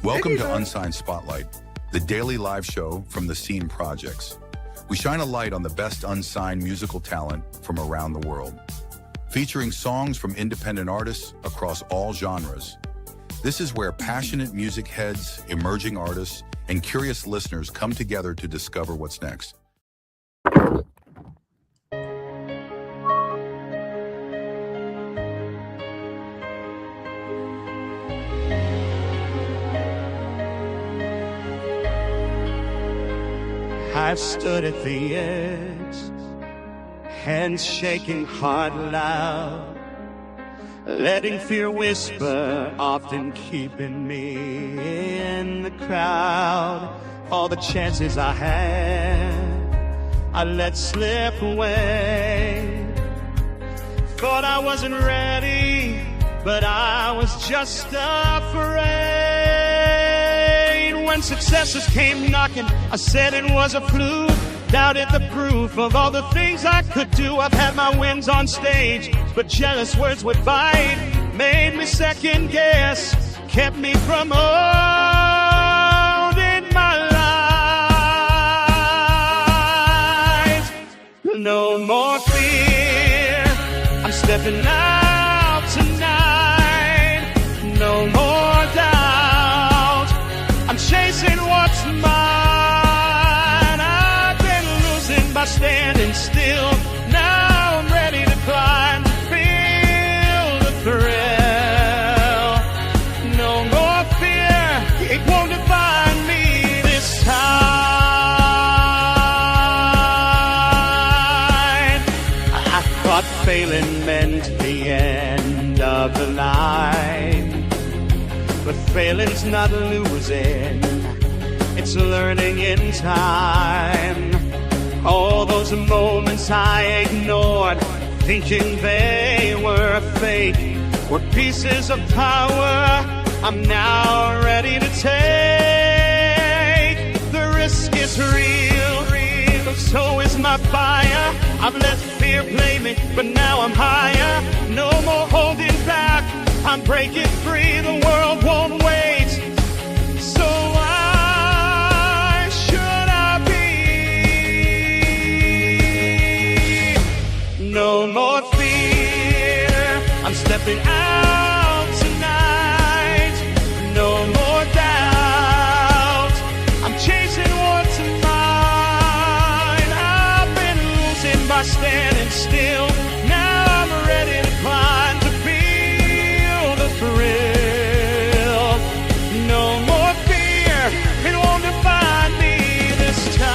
Welcome to Unsigned Spotlight, the daily live show from the Scene Projects. We shine a light on the best unsigned musical talent from around the world, featuring songs from independent artists across all genres. This is where passionate music heads, emerging artists, and curious listeners come together to discover what's next. I've stood at the edge, hands shaking, heart loud, letting fear whisper, often keeping me in the crowd. All the chances I had, I let slip away. Thought I wasn't ready, but I was just afraid. When successes came knocking, I said it was a fluke. Doubted the proof of all the things I could do. I've had my wins on stage, but jealous words would bite. Made me second guess, kept me from owning my life. No more fear, I'm stepping out tonight. No more doubt, I'm chasing what's mine. I've been losing by standing still. Now I'm ready to climb, to feel the thrill. No more fear, it won't define me this time. I thought failing meant the end of the line, but failing's not losing, it's learning in time. All those moments I ignored, thinking they were fake, were pieces of power I'm now ready to take. The risk is real, but so is my fire. I've let fear play me, but now I'm higher. No more holding back, I'm breaking free. The world won't wait, so why should I be? No more fear, I'm stepping out tonight. No more doubt, I'm chasing what's mine. I've been losing by standing still. Now I'm ready to climb, to feel the thrill. No more fear, it won't define me this time.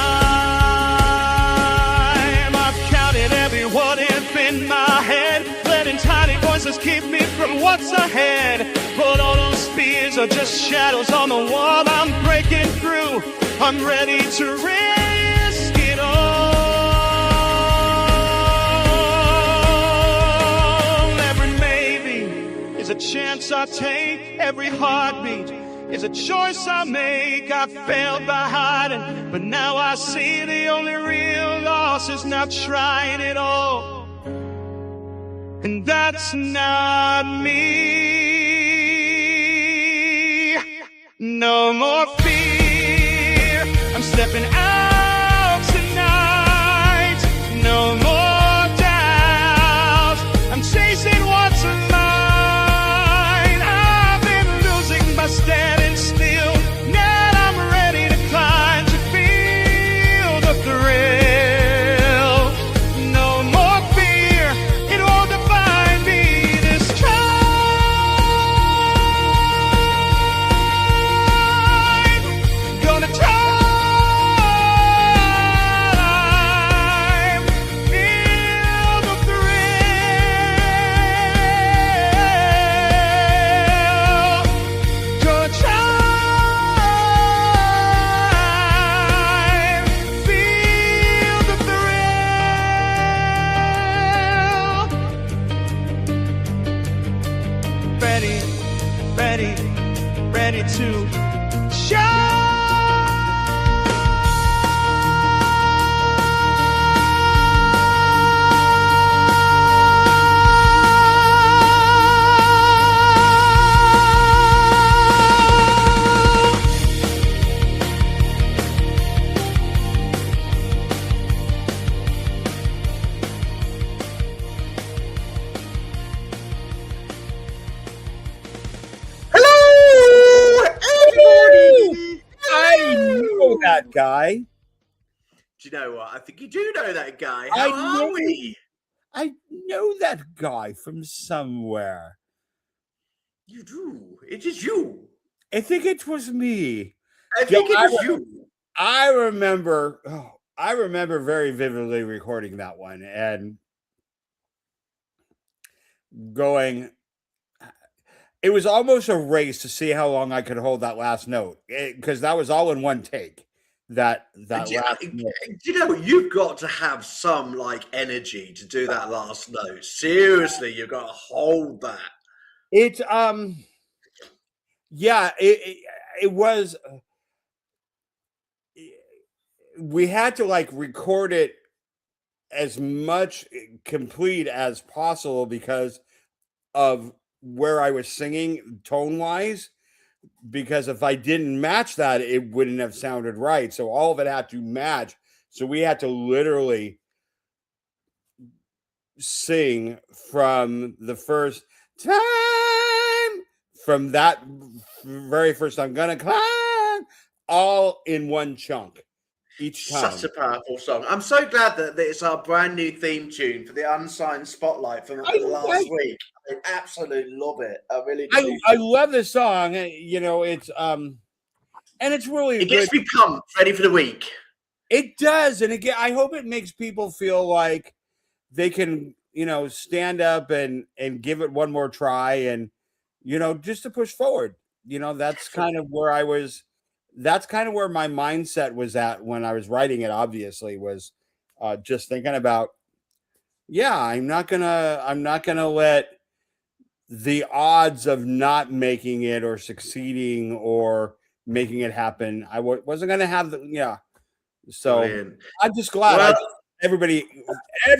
I've counted every what if in my head, letting tiny voices keep me from what's ahead. But all those fears are just shadows on the wall. I'm breaking through, I'm ready to risk it all. Every maybe is a chance I take. Every heartbeat is a choice I make. I failed by hiding, but now I see the only real loss is not trying it all. And that's not me. No more fear, I'm stepping out tonight. No more doubt, I'm chasing what's mine. I've been losing by standing still. Now I'm ready to climb, to feel the thrill. No more fear, it won't define me this time. Gonna try, feel the thrill. Gonna try, feel the thrill. Ready, ready, ready to shine. that guy. Do you know what? I think you do know that guy. I How know, are we? I know that guy from somewhere. You do. It is you. I think it was me. I think it is you. I remember. I remember very vividly recording that one and going. It was almost a race to see how long I could hold that last note because that was all in one take. That last note. You know, you've got to have some like energy to do that last note. Seriously, you've got to hold that. It yeah, it was. We had to like record it as much complete as possible because of where I was singing tone wise. Because if I didn't match that, it wouldn't have sounded right. So all of it had to match. So we had to literally sing from the first time, from that very first I'm gonna climb, all in one chunk each time. Such a powerful song. I'm so glad that it's our brand new theme tune for the Unsigned Spotlight from last week. I absolutely love it. I really do. I love this song. You know, it's and it's really it gets me pumped, ready for the week. It does, and again, I hope it makes people feel like they can, you know, stand up and give it one more try, and you know, just to push forward. You know, that's kind of where I was. That's kind of where my mindset was at when I was writing it. Obviously, was just thinking about, yeah, I'm not gonna let the odds of not making it or succeeding or making it happen. I wasn't gonna have the So Brilliant. I'm just glad everybody.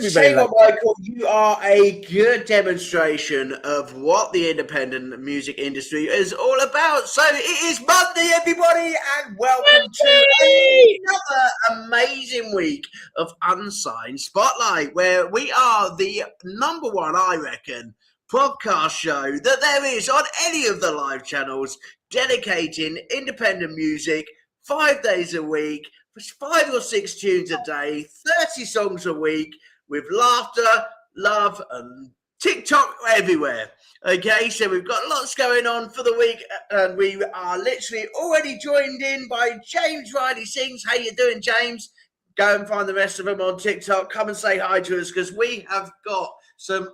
Say what, Michael, you are a good demonstration of what the independent music industry is all about. So it is Monday, everybody, and welcome to another amazing week of Unsigned Spotlight, where we are the number one, I reckon, podcast show that there is on any of the live channels dedicating independent music 5 days a week, 5 or 6 tunes a day, 30 songs a week, with laughter, love, and TikTok everywhere. Okay, so we've got lots going on for the week, and we are literally already joined in by James Riley Sings. How you doing, James? Go and find the rest of them on TikTok. Come and say hi to us, because we have got some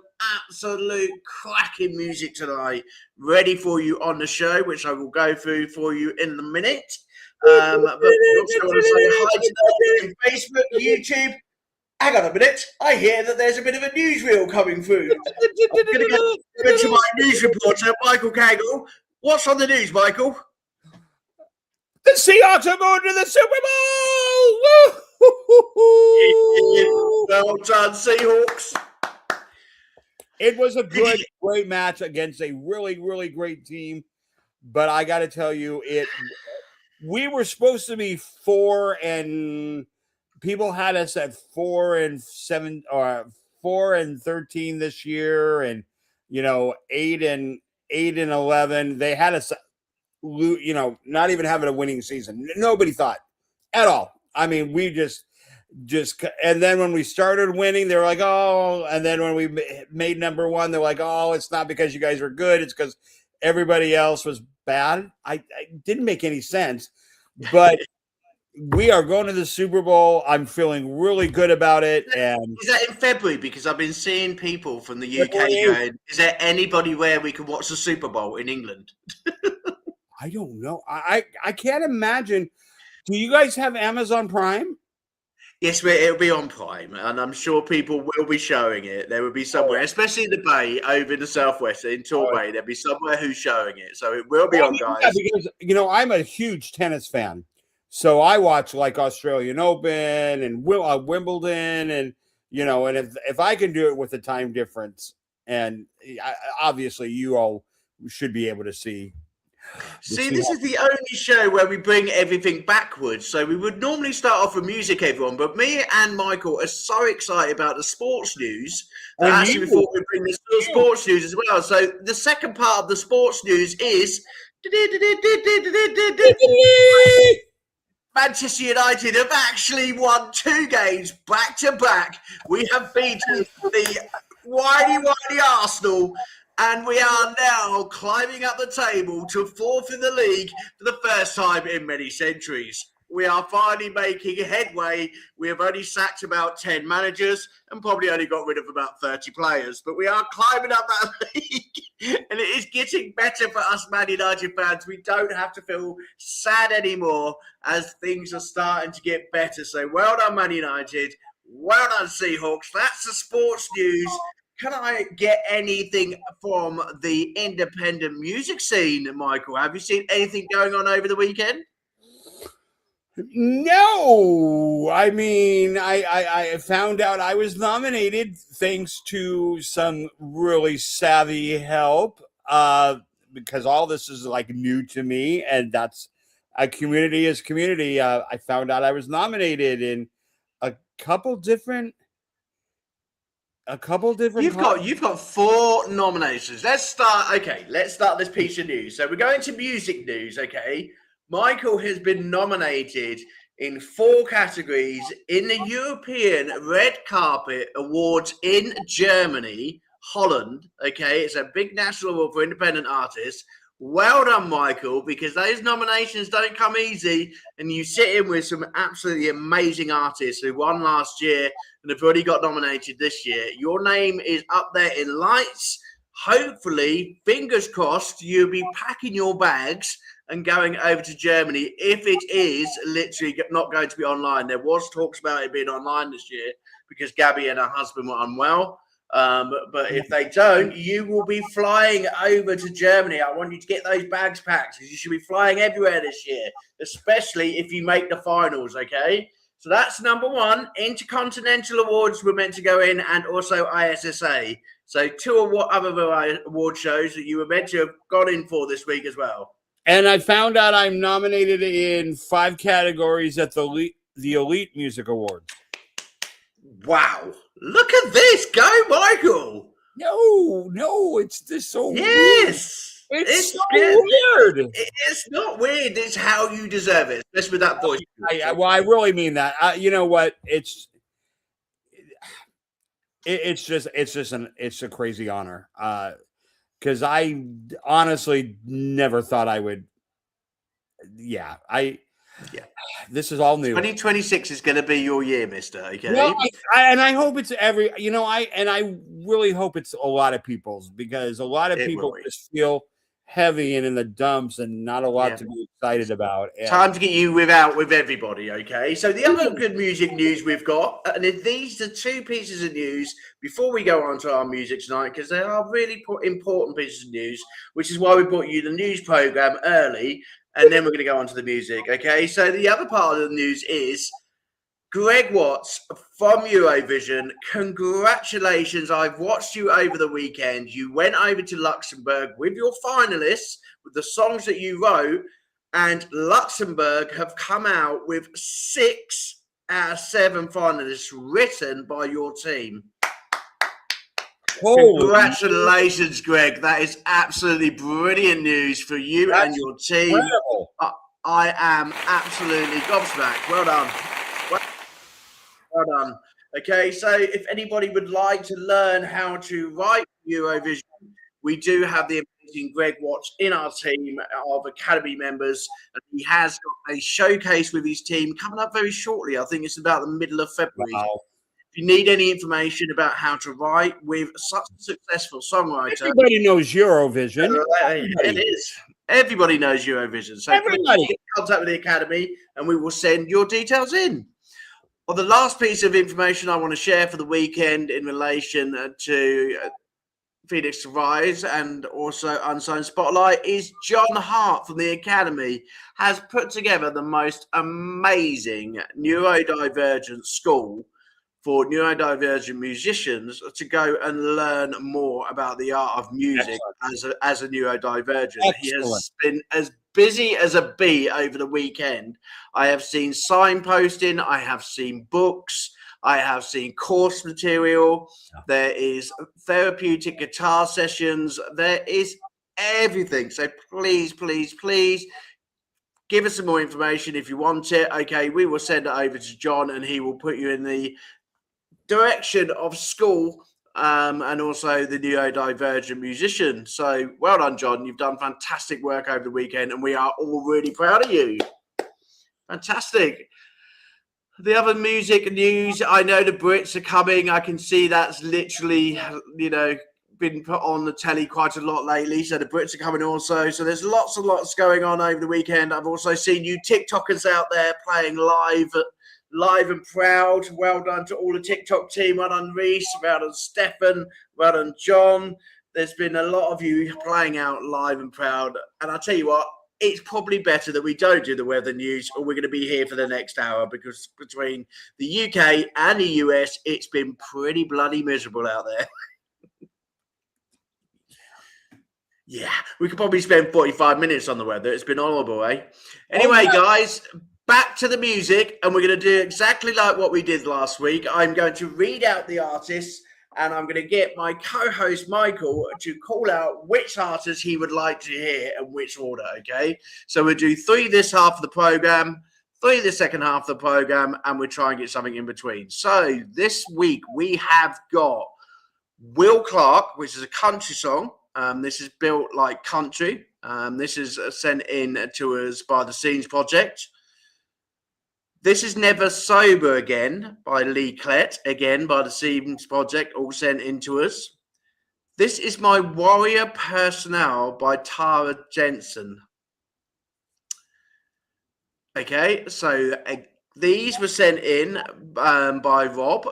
absolute cracking music tonight ready for you on the show, which I will go through for you in a minute. But we also want to say hi to Facebook, YouTube. Hang on a minute. I hear that there's a bit of a newsreel coming through. I'm going to go to my news reporter, Michael Cagle. What's on the news, Michael? The Seahawks are going to the Super Bowl! Well done, Seahawks. It was a great match against a really, really great team. But I got to tell you, we were supposed to be 4 and people had us at 4-7 or 4-13 this year, and 8-11. They had us, not even having a winning season. Nobody thought at all. I mean, we just, and then when we started winning, they were like, oh, and then when we made number 1, they're like, oh, it's not because you guys were good, it's because everybody else was bad. I didn't make any sense, but we are going to the Super Bowl. I'm feeling really good about it. And is that in February? Because I've been seeing people from the UK going, is there anybody where we can watch the Super Bowl in England? I don't know. I can't imagine. Do you guys have Amazon Prime? Yes, it'll be on Prime, and I'm sure people will be showing it. There will be somewhere, especially in the Bay, over in the Southwest, in Torbay, there'll be somewhere who's showing it. So it will be on, guys. Yeah, because, I'm a huge tennis fan. So I watch like Australian Open and Wimbledon, and, and if I can do it with the time difference, and obviously you all should be able to see. See, this is the only show where we bring everything backwards. So we would normally start off with music, everyone, but me and Michael are so excited about the sports news that actually we thought we'd bring the sports news as well. So the second part of the sports news is Manchester United have actually won 2 games back to back. We have beaten the whiny Arsenal, and we are now climbing up the table to 4th in the league for the first time in many centuries. We are finally making headway. We have only sacked about 10 managers and probably only got rid of about 30 players, but we are climbing up that league, and it is getting better for us Man United fans. We don't have to feel sad anymore as things are starting to get better. So well done, Man United. Well done, Seahawks. That's the sports news. Can I get anything from the independent music scene, Michael? Have you seen anything going on over the weekend? No, I mean, I found out I was nominated thanks to some really savvy help, because all this is like new to me, and that's a community is community. I found out I was nominated in a couple different. You've got 4 nominations. Let's start this piece of news. So we're going to music news, okay? Michael has been nominated in 4 categories in the European Red Carpet Awards in Germany, Holland, okay? It's a big national award for independent artists. Well done, Michael, because those nominations don't come easy, and you sit in with some absolutely amazing artists who won last year and have already got nominated this year. Your name is up there in lights. Hopefully, fingers crossed, you'll be packing your bags and going over to Germany if it is literally not going to be online. There was talks about it being online this year because Gabby and her husband were unwell. But if they don't, you will be flying over to Germany. I want you to get those bags packed because you should be flying everywhere this year, especially if you make the finals, okay? So that's number 1. Intercontinental Awards were meant to go in, and also ISSA. So 2 other award shows that you were meant to have gone in for this week as well. And I found out I'm nominated in 5 categories at the Elite Music Awards. Wow. Look at this. Go, Michael. No, it's just so weird. Yes. It's so weird. It's not weird. It's how you deserve it, especially with that voice. I really mean that. You know what? It's a crazy honor. Because I honestly never thought I would. Yeah. This is all new. 2026 is going to be your year, mister. Okay. Well, I hope it's I really hope it's a lot of people's, because a lot of people just feel heavy and in the dumps and not a lot to be excited about. Time to get you with everybody, okay? So the other good music news we've got, and these are 2 pieces of news before we go on to our music tonight, because they are really important pieces of news, which is why we brought you the news program early, and then we're going to go on to the music, okay? So the other part of the news is Greg Watts from Eurovision. Congratulations. I've watched you over the weekend. You went over to Luxembourg with your finalists, with the songs that you wrote, and Luxembourg have come out with 6 out of 7 finalists written by your team. Congratulations, Greg. That is absolutely brilliant news for you and your team. I am absolutely gobsmacked. Well done. Well done. Okay, so if anybody would like to learn how to write Eurovision, we do have the amazing Greg Watts in our team of Academy members. And he has got a showcase with his team coming up very shortly. I think it's about the middle of February. Wow. If you need any information about how to write with such a successful songwriter, everybody knows Eurovision. It is. Everybody knows Eurovision. So please get in contact with the Academy and we will send your details in. Well, the last piece of information I want to share for the weekend in relation to Phoenix Rise and also Unsigned Spotlight is John Hart from the Academy has put together the most amazing neurodivergent school for neurodivergent musicians to go and learn more about the art of music as a neurodivergent. Excellent. He has been as busy as a bee over the weekend. I have seen signposting, I have seen books, I have seen course material, there is therapeutic guitar sessions, there is everything. So please, please, please give us some more information if you want it. Okay, we will send it over to John and he will put you in the direction of school and also the neurodivergent musician. So well done, John. You've done fantastic work over the weekend and we are all really proud of you. Fantastic. The other music news, I know the Brits are coming. I can see that's literally, been put on the telly quite a lot lately. So the Brits are coming also. So there's lots and lots going on over the weekend. I've also seen you TikTokers out there playing live and proud. Well done to all the TikTok team. Well done, Reese. Well done, Stefan. Well done, John. There's been a lot of you playing out live and proud. And I'll tell you what, it's probably better that we don't do the weather news or we're going to be here for the next hour because between the UK and the US, it's been pretty bloody miserable out there. Yeah, we could probably spend 45 minutes on the weather. It's been horrible, eh? Anyway, guys, back to the music, and we're going to do exactly like what we did last week. I'm going to read out the artists, and I'm going to get my co-host, Michael, to call out which artists he would like to hear and which order, okay? So we'll do 3 this half of the program, 3 the second half of the program, and we'll try and get something in between. So this week, we have got Will Clark, which is a country song. This is built like country. This is sent in to us by the Scenes Project. This is Never Sober Again by Lee Klett, again by the Scenes Project, all sent in to us. This is My Warrior Personnel by Tara Jensen. Okay, so these were sent in by Rob,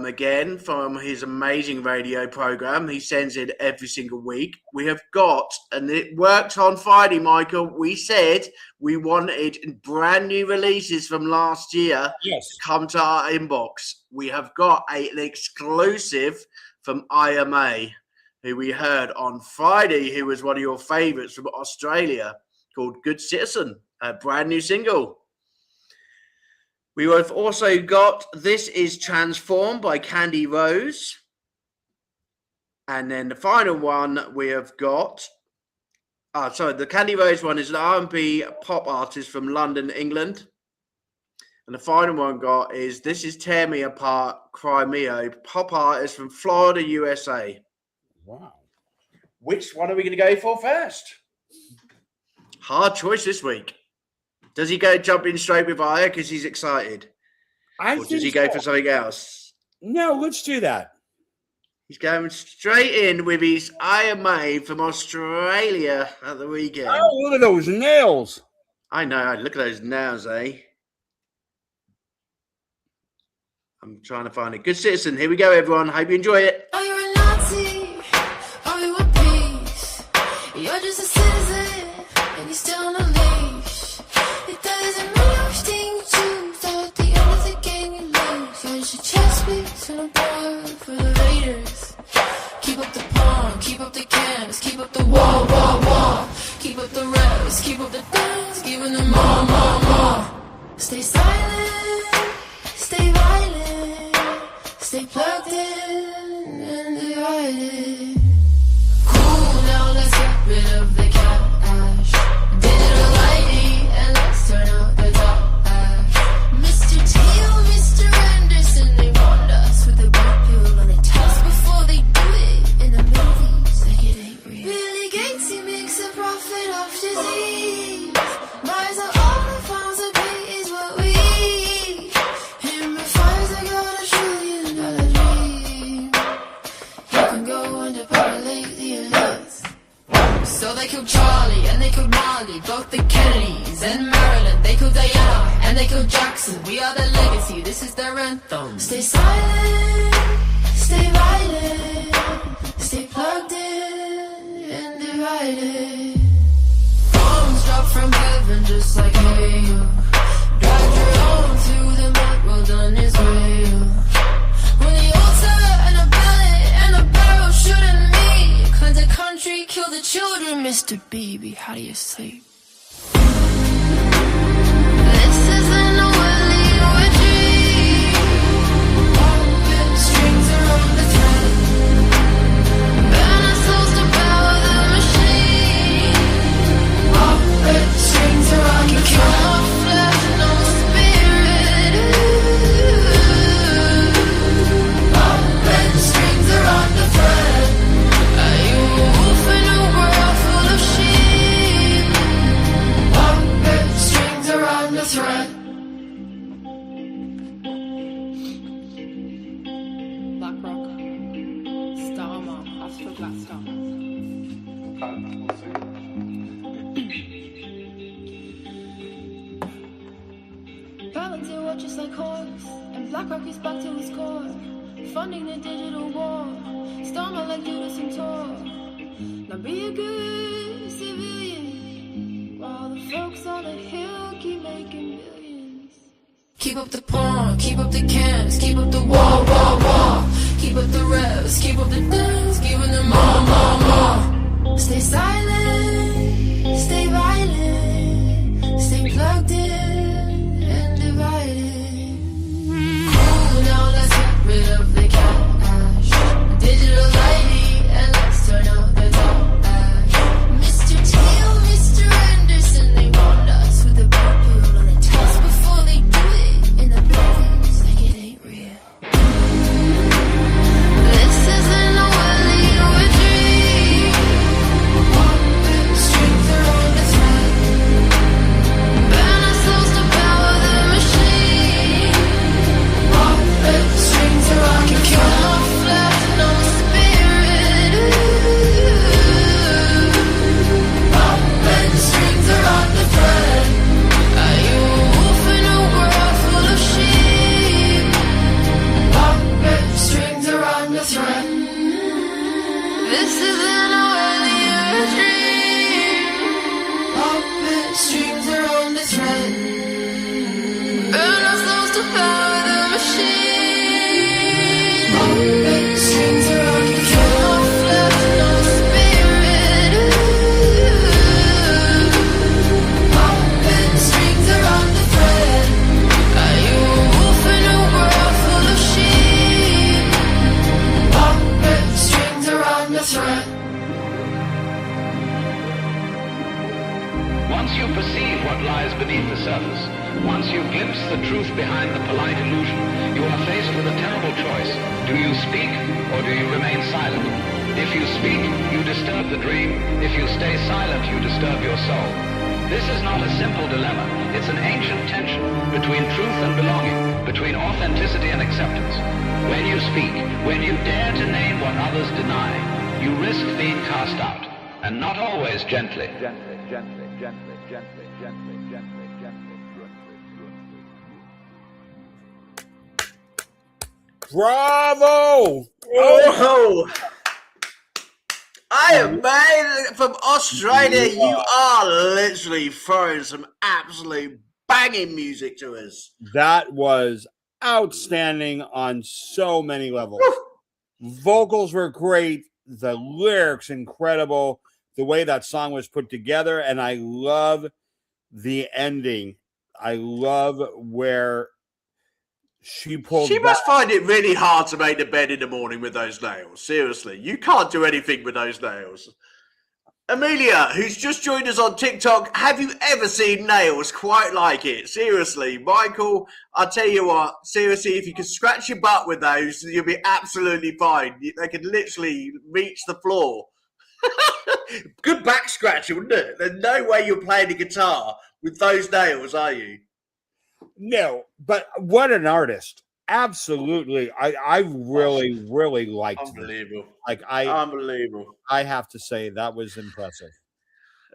again, from his amazing radio program. He sends in every single week. We have got, and it worked on Friday, Michael, we said we wanted brand new releases from last year to come to our inbox. We have got an exclusive from IMA, who we heard on Friday, who was one of your favorites from Australia, called Good Citizen, a brand new single. We have also got This Is Transformed by Candy Rose. And then the final one we have got... the Candy Rose one is an R&B pop artist from London, England. And the final one got is This Is Tear Me Apart, Cry Mio, pop artist from Florida, USA. Wow. Which one are we going to go for first? Hard choice this week. Does he go jumping straight with Aya because he's excited? Or does he go for something else? No, let's do that. He's going straight in with his IMA from Australia at the weekend. Oh, look at those nails. I know. Look at those nails, eh? I'm trying to find it. Good Citizen. Here we go, everyone. Hope you enjoy it. Are you a Nazi? Are you a peace? You're just a citizen and you're still on a leash. It doesn't matter which thing you choose. At the end of the game you lose. You're just a chess piece and a board for the Raiders. Keep up the pawn, keep up the cans, keep up the wall, wall, wall. Keep up the rest, keep up the dance, giving them more, more, more. Stay silent, stay violent, stay plugged in and divided. Cool, now let's get rid of the cash. Digital ID and let's turn out the top ash. Mr. Teal, Mr. Anderson, they warned us with the black pill and they test before they do it in the movies like it ain't real. Billy Gates, he makes a profit off disease. Buys up all the farms of pay is what we eat. Him refines, I got $1 trillion dream. You can go and depopulate the elites. So they killed Charlie and they killed Marley, both the Kennedys and Marilyn. They killed Diana and they killed Jackson. We are their legacy, this is their anthem. Stay silent, stay violent, stay plugged in and divided. Bombs drop from heaven just like hail. Drive your own through the mud, well done Israel. When the altar and a bullet and a barrel shooting me. Cleanse the country, kill the children, Mr. Baby, how do you sleep? This isn't a willy retreat. Strings around the thread. Burn our souls to power the machine. Strings around the thread. threat. Black Rock, Starmer, Astro Black Starmer. Palantir watches like horse, and Black Rock is back to his core. Funding the digital war, Starmer like Judas and Tor. Now be a good civilian, while the folks on the hill keep making millions. Keep up the porn, keep up the cams, keep up the wall. Keep up the revs, keep up the dance, keep up the more. Stay silent, stay violent, stay plugged in and divided. Cool, now let's get rid of the cash, digital ID, and let's turn up the top. Mr. Teal, Mr. Anderson, they want us with a purple on a test before they do it in the movies like it ain't real. This isn't a willy or a dream. Strength around the thread. Burn ourselves to power the machine. Strings around the kill no flesh, no spirit. Strings around the thread. Are you a wolf in a world full of sheep? Strings around the thread. This isn't a willy or a dream. Strings around the thread. Burn ourselves to power the machine. Strings around the kill no flesh, no spirit. Strings around the thread. Are you a wolf in a world full of sheep? Strings around the thread. Once you perceive what lies beneath the surface, once you glimpse the truth behind the polite illusion, you are faced with a terrible choice. Do you speak or do you remain silent? If you speak, you disturb the dream. If you stay silent, you disturb your soul. This is not a simple dilemma. It's an ancient tension between truth and belonging, between authenticity and acceptance. When you speak, when you dare to name what others deny, you risk being cast out, and not always gently. Bravo! Oh, Iron Man from Australia, you are literally throwing some absolute banging music to us. That was outstanding on so many levels. Vocals were great. The lyrics incredible. The way that song was put together, and I love the ending. I love where she pulled. She must find it really hard to make the bed in the morning with those nails. Seriously, you can't do anything with those nails. Amelia, who's just joined us on TikTok, have you ever seen nails quite like it? Seriously, Michael, I'll tell you what, seriously, if you can scratch your butt with those, you'll be absolutely fine. They can literally reach the floor. Good back scratcher, wouldn't it? There's no way you're playing the guitar with those nails, are you? No, but what an artist. Absolutely. I really liked it. Unbelievable. Unbelievable. I have to say that was impressive.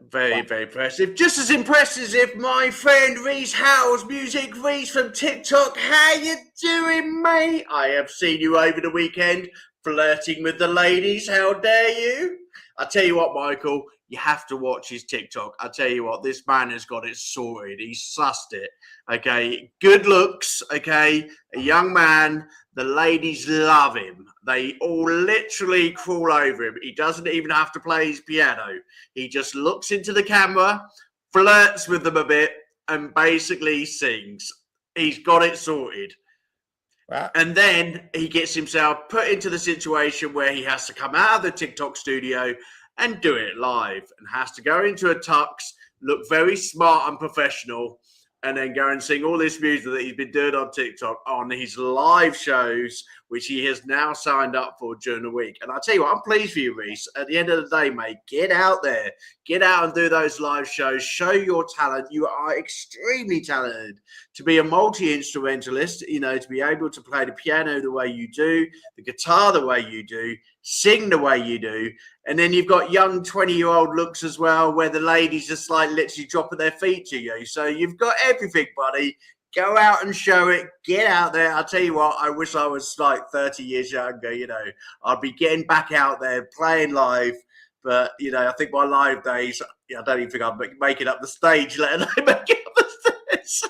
Very, very impressive. Just as impressive as my friend Reese Howell's music. Reese from TikTok, how you doing, mate? I have seen you over the weekend flirting with the ladies. How dare you? I tell you what, Michael, you have to watch his TikTok. I tell you what, this man has got it sorted. He's sussed it. Okay, good looks. Okay, a young man. The ladies love him. They all literally crawl over him. He doesn't even have to play his piano. He just looks into the camera, flirts with them a bit, and basically sings. He's got it sorted. Wow. And then he gets himself put into the situation where he has to come out of the TikTok studio and do it live, and has to go into a tux, look very smart and professional, and then go and sing all this music that he's been doing on TikTok on his live shows which he has now signed up for during the week. And I tell you what, I'm pleased for you, Reese. At the end of the day, mate, get out there, get out and do those live shows, show your talent. You are extremely talented to be a multi-instrumentalist, you know, to be able to play the piano the way you do, the guitar the way you do, sing the way you do. And then you've got young 20-year-old looks as well, where the ladies just like literally drop at their feet to you. So you've got everything, buddy. Go out and show it. Get out there. I'll tell you what, I wish I was like 30 years younger, you know. I'd be getting back out there, playing live. But, you know, I think my live days, I don't even think I'm making up the stage, let alone making up the stairs.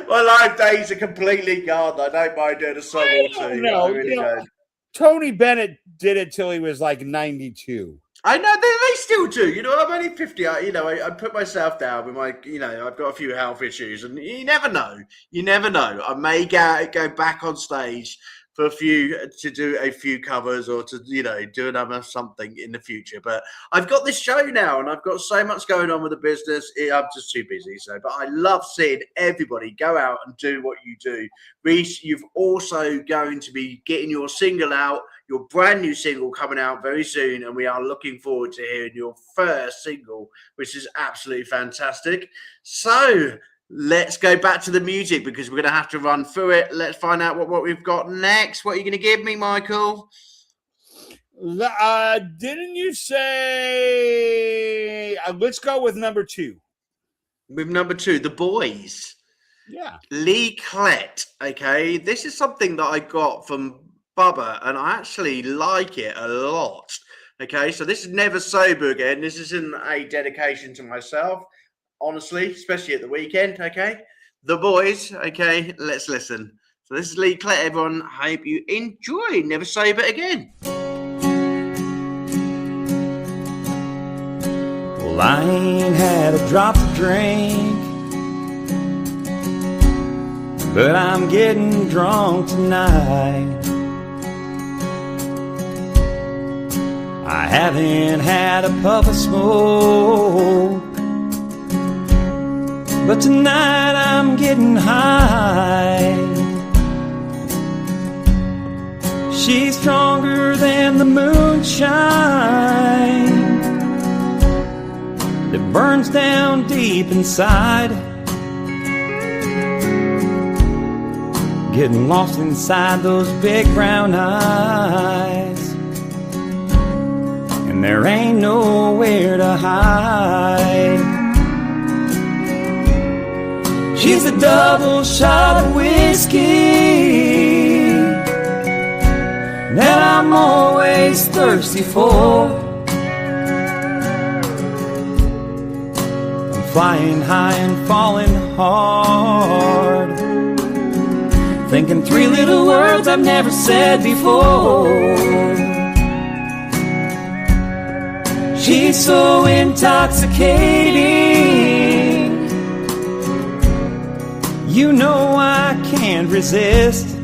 My live days are completely gone. I don't mind doing a song or two. No, I really don't. Tony Bennett did it till he was like 92. I know they still do. You know, I'm only 50. I put myself down with my, you know, I've got a few health issues, and you never know. You never know. I may go back on stage to do a few covers or to, you know, do another something in the future. But I've got this show now, and I've got so much going on with the business. I'm just too busy. So, but I love seeing everybody go out and do what you do. Reese, you've also going to be getting your single out, your brand new single coming out very soon, and we are looking forward to hearing your first single, which is absolutely fantastic. So let's go back to the music, because we're going to have to run through it. Let's find out what we've got next. What are you going to give me, Michael? Didn't you say? Let's go with number 2. With number 2, The Boys. Yeah. Lee Klett. Okay, this is something that I got from Bubba, and I actually like it a lot. Okay, so this is Never Sober Again. This isn't a dedication to myself, honestly, especially at the weekend. Okay, The Boys. Okay, let's listen. So this is Lee Klett, everyone. Hope you enjoy Never Sober Again. Well, I ain't had a drop to drink, but I'm getting drunk tonight. I haven't had a puff of smoke, but tonight I'm getting high. She's stronger than the moonshine that burns down deep inside, getting lost inside those big brown eyes, and there ain't nowhere to hide. She's a double shot of whiskey that I'm always thirsty for. I'm flying high and falling hard, thinking 3 little words I've never said before. She's so intoxicating, you know I can't resist.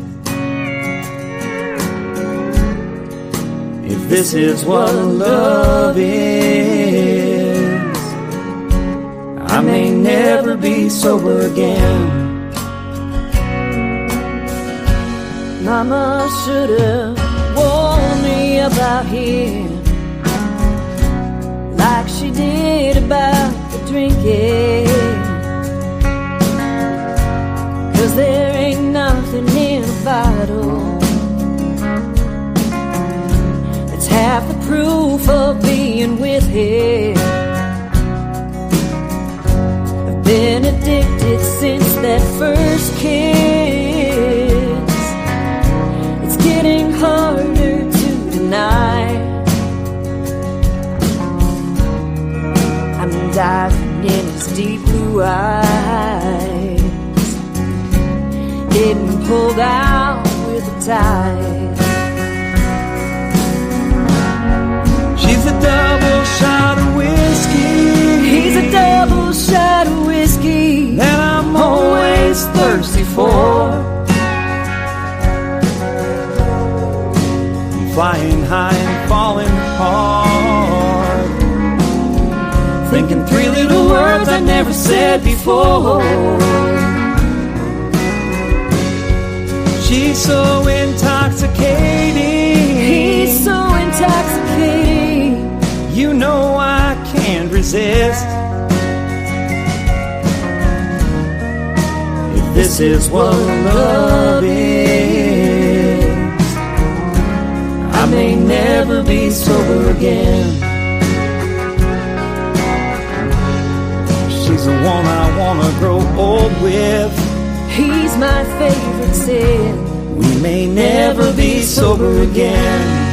If this is what love is, I may never be sober again. Mama should've warned me about here, like she did about the drinking. 'Cause there ain't nothing in a bottle that's half the proof of being with him. I've been addicted since that first kiss. It's getting harder to deny. I'm diving in his deep blue eyes, getting pulled out with the tide. She's a double shot of whiskey, He's a double shot of whiskey that I'm always thirsty for. I'm flying high and falling hard, thinking 3 little words I never said before. She's so intoxicating. He's so intoxicating. You know I can't resist. If this is what love is, I may never be sober again. She's the one I wanna grow old with. He's my favorite sin. We may never be sober again.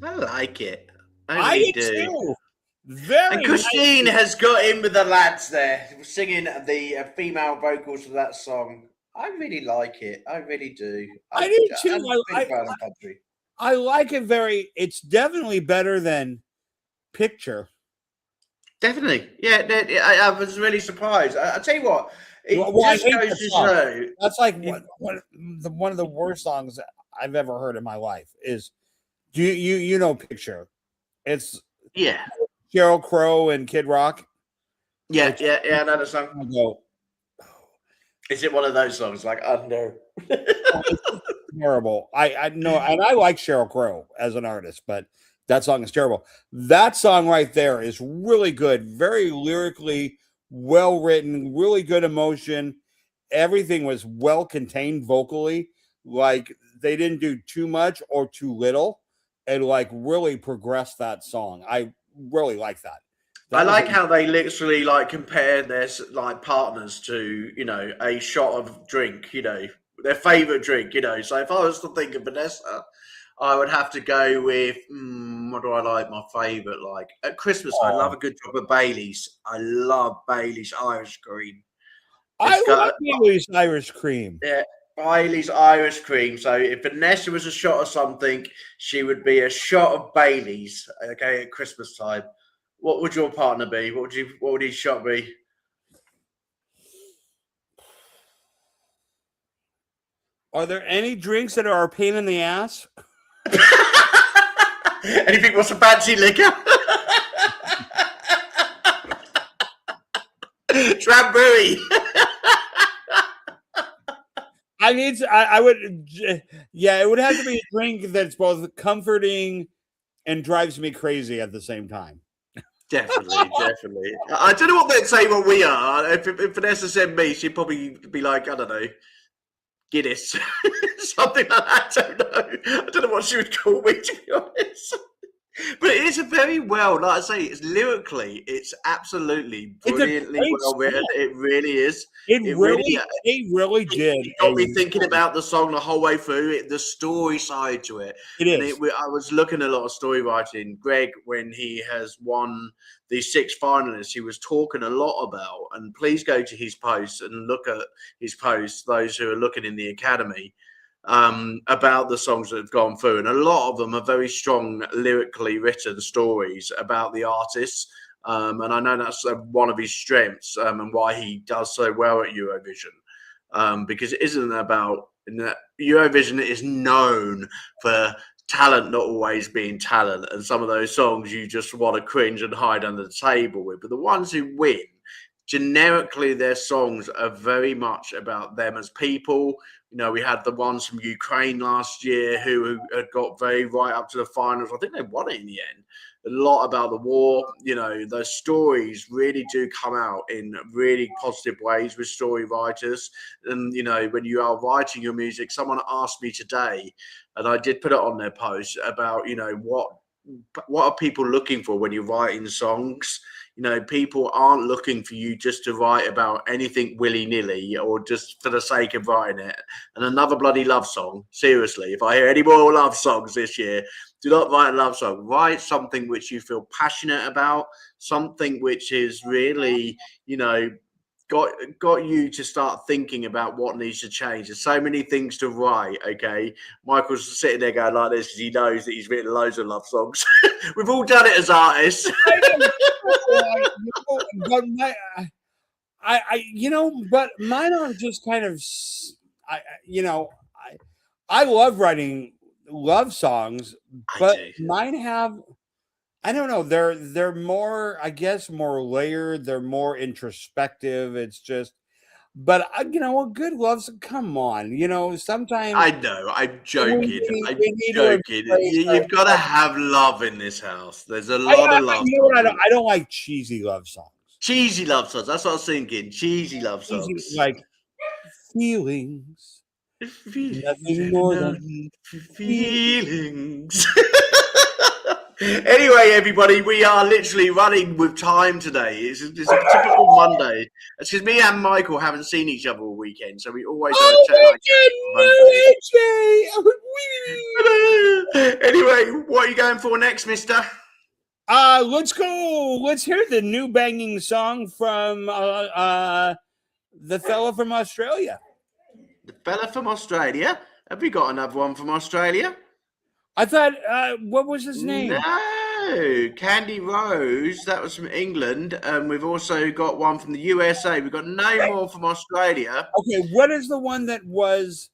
I like it. I really do do. too. Very And Christine nice. has got in with the lads there, singing the female vocals of that song. I really like it. I really do. I do too. I'm really proud of country. I like it very. It's definitely better than Picture. Definitely. Yeah, I was really surprised. I'll tell you what, it Well, I just hate goes that to song. show. That's like one of the worst songs I've ever heard in my life. Is you know Picture? It's Yeah. Sheryl Crow and Kid Rock. Yeah, another song. I go, Is it one of those songs like Under? terrible. I know, and I like Sheryl Crow as an artist, but that song is terrible. That song right there is really good, very lyrically well written, really good emotion. Everything was well contained vocally. Like they didn't do too much or too little, and like really progressed that song. I really like that. I like how they literally like compare their like partners to, you know, a shot of drink, you know, their favorite drink, you know. So if I was to think of Vanessa, I would have to go with what do I like? My favorite, like at Christmas, I love a good drop of Bailey's. I love Bailey's Irish Cream. I love Bailey's Irish Cream. Yeah, Bailey's Irish Cream. So if Vanessa was a shot of something, she would be a shot of Bailey's. Okay, at Christmas time. What would your partner be? What would his shot be? Are there any drinks that are a pain in the ass? Anything what's a fancy liquor? Trambury. I would, yeah, it would have to be a drink that's both comforting and drives me crazy at the same time. Definitely. I don't know what they'd say when we are. If Vanessa said me, she'd probably be like, I don't know, Guinness. Something like that. I don't know. I don't know what she would call me, to be honest. But it is a very well, like I say, it's lyrically, it's absolutely brilliantly well written. It really is. It really did. It got me thinking about the song the whole way through. The story side to it. It is. I was looking at a lot of story writing. Greg, when he has won the 6 finalists, he was talking a lot about, and please go to his posts and look at his posts, those who are looking in the academy, about the songs that have gone through. And a lot of them are very strong, lyrically written stories about the artists. And I know that's one of his strengths and why he does so well at Eurovision. Because it isn't about Eurovision is known for talent not always being talent. And some of those songs you just want to cringe and hide under the table with. But the ones who win, generically, their songs are very much about them as people. You know, we had the ones from Ukraine last year who had got very right up to the finals. I think they won it in the end. A lot about the war. You know, those stories really do come out in really positive ways with story writers. And, you know, when you are writing your music, someone asked me today, and I did put it on their post about, you know, what are people looking for when you're writing songs? You know, people aren't looking for you just to write about anything willy-nilly or just for the sake of writing it. And another bloody love song. Seriously, if I hear any more love songs this year, do not write a love song. Write something which you feel passionate about, something which is really, you know, got you to start thinking about what needs to change. There's so many things to write, okay? Michael's sitting there going like this because he knows that he's written loads of love songs. We've all done it as artists. But mine are just kind of, I love writing love songs, but mine have I don't know. They're more, I guess, more layered. They're more introspective. It's just, but you know, a good love's. Come on, you know, sometimes I know, I'm we joking. I'm we need to joking. embrace You've got to have love in this house. There's a lot of love you know what? songs. I don't like cheesy love songs. Cheesy love songs. That's what I was thinking. Cheesy love Cheesy, songs. like feelings, nothing more than Feelings. Anyway, everybody, we are literally running with time today. It's a typical Monday. It's because me and Michael haven't seen each other all weekend, so we always got to check Monday. Anyway, what are you going for next, mister? Let's go. Let's hear the new banging song from the fella from Australia. The fella from Australia? Have we got another one from Australia? I thought, what was his name? No, Candy Rose. That was from England. We've also got one from the USA. We've got no more from Australia. Okay, what is the one that was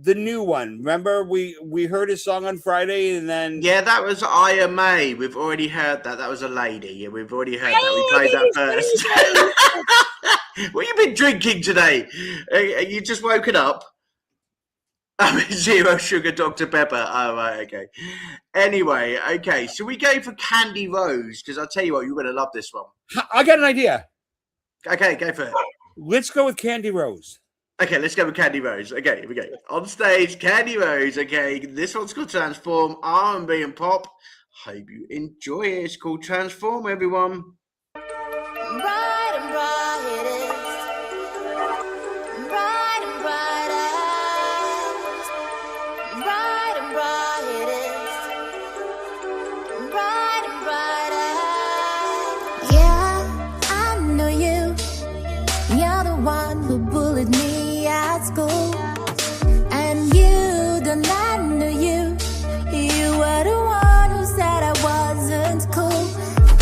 the new one? Remember, we heard his song on Friday, and then that was Aya May. We've already heard that. That was a lady. Yeah, we've already heard that. We played that first. What have you been drinking today? You just woken up? Zero sugar Dr. Pepper. Oh, right, okay. Anyway, okay. So we go for Candy Rose, because I'll tell you what, you're going to love this one. I got an idea. Okay, go for it. Let's go with Candy Rose. Okay, let's go with Candy Rose. Okay, here we go. On stage, Candy Rose. Okay, this one's called Transform, R&B and pop. Hope you enjoy it. It's called Transform, everyone. Bright and brightest, bright and brightest, bright and brightest, bright and brightest. Yeah, I know you. You're the one who bullied me at school, and you don't let know you. You were the one who said I wasn't cool.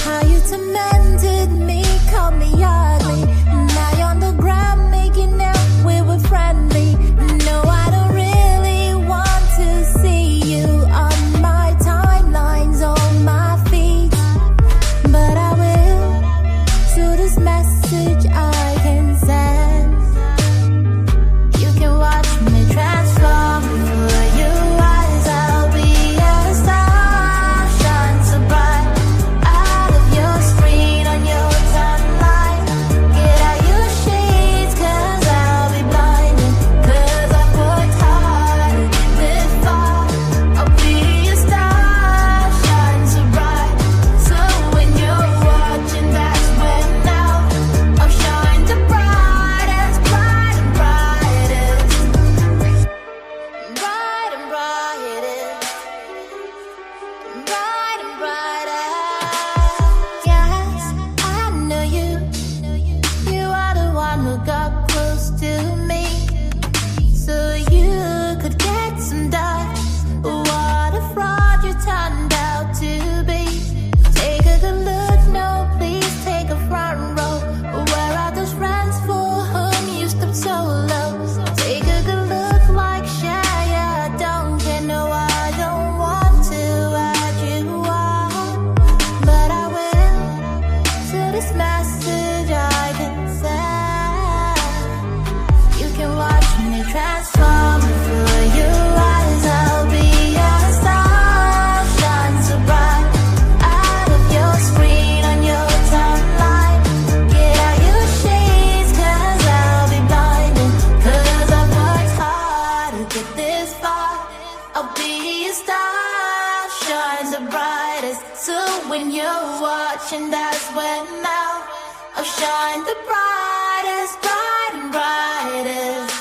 How you tormented me, called me ugly. Now you're on the ground making out we were friendly. No, I don't really want to see you on my timelines, on my feet, but I will. So this message I can send. You can watch me transform before your eyes. I'll be a star, shine so bright out of your screen on your timeline. Get out your shades, 'cause I'll be blinded. 'Cause I've worked hard to get this far. I'll be a star, shine so bright. So when you're watching, that's when now I'll shine the brightest, bright and brightest, bright and brightest, bright and brightest. Yes, I know you. You are the one who got close to me, so you could get some dust. What a fraud you turned out to be. Take a good look, no, please take a front row. Where are those friends for whom you stooped so low? Take a good look, like share, yeah, I don't care, no, I don't want to add you on, but I will. So this message I can send. You can watch me transform before your eyes. I'll be a star, shine so bright out of your screen on your timeline. Get out your shades, 'cause I'll be blinded. 'Cause I've worked hard to get this far. I'll be a star, shine the brightest. So when you're watching, that's when now I'll shine the brightest, bright and brightest,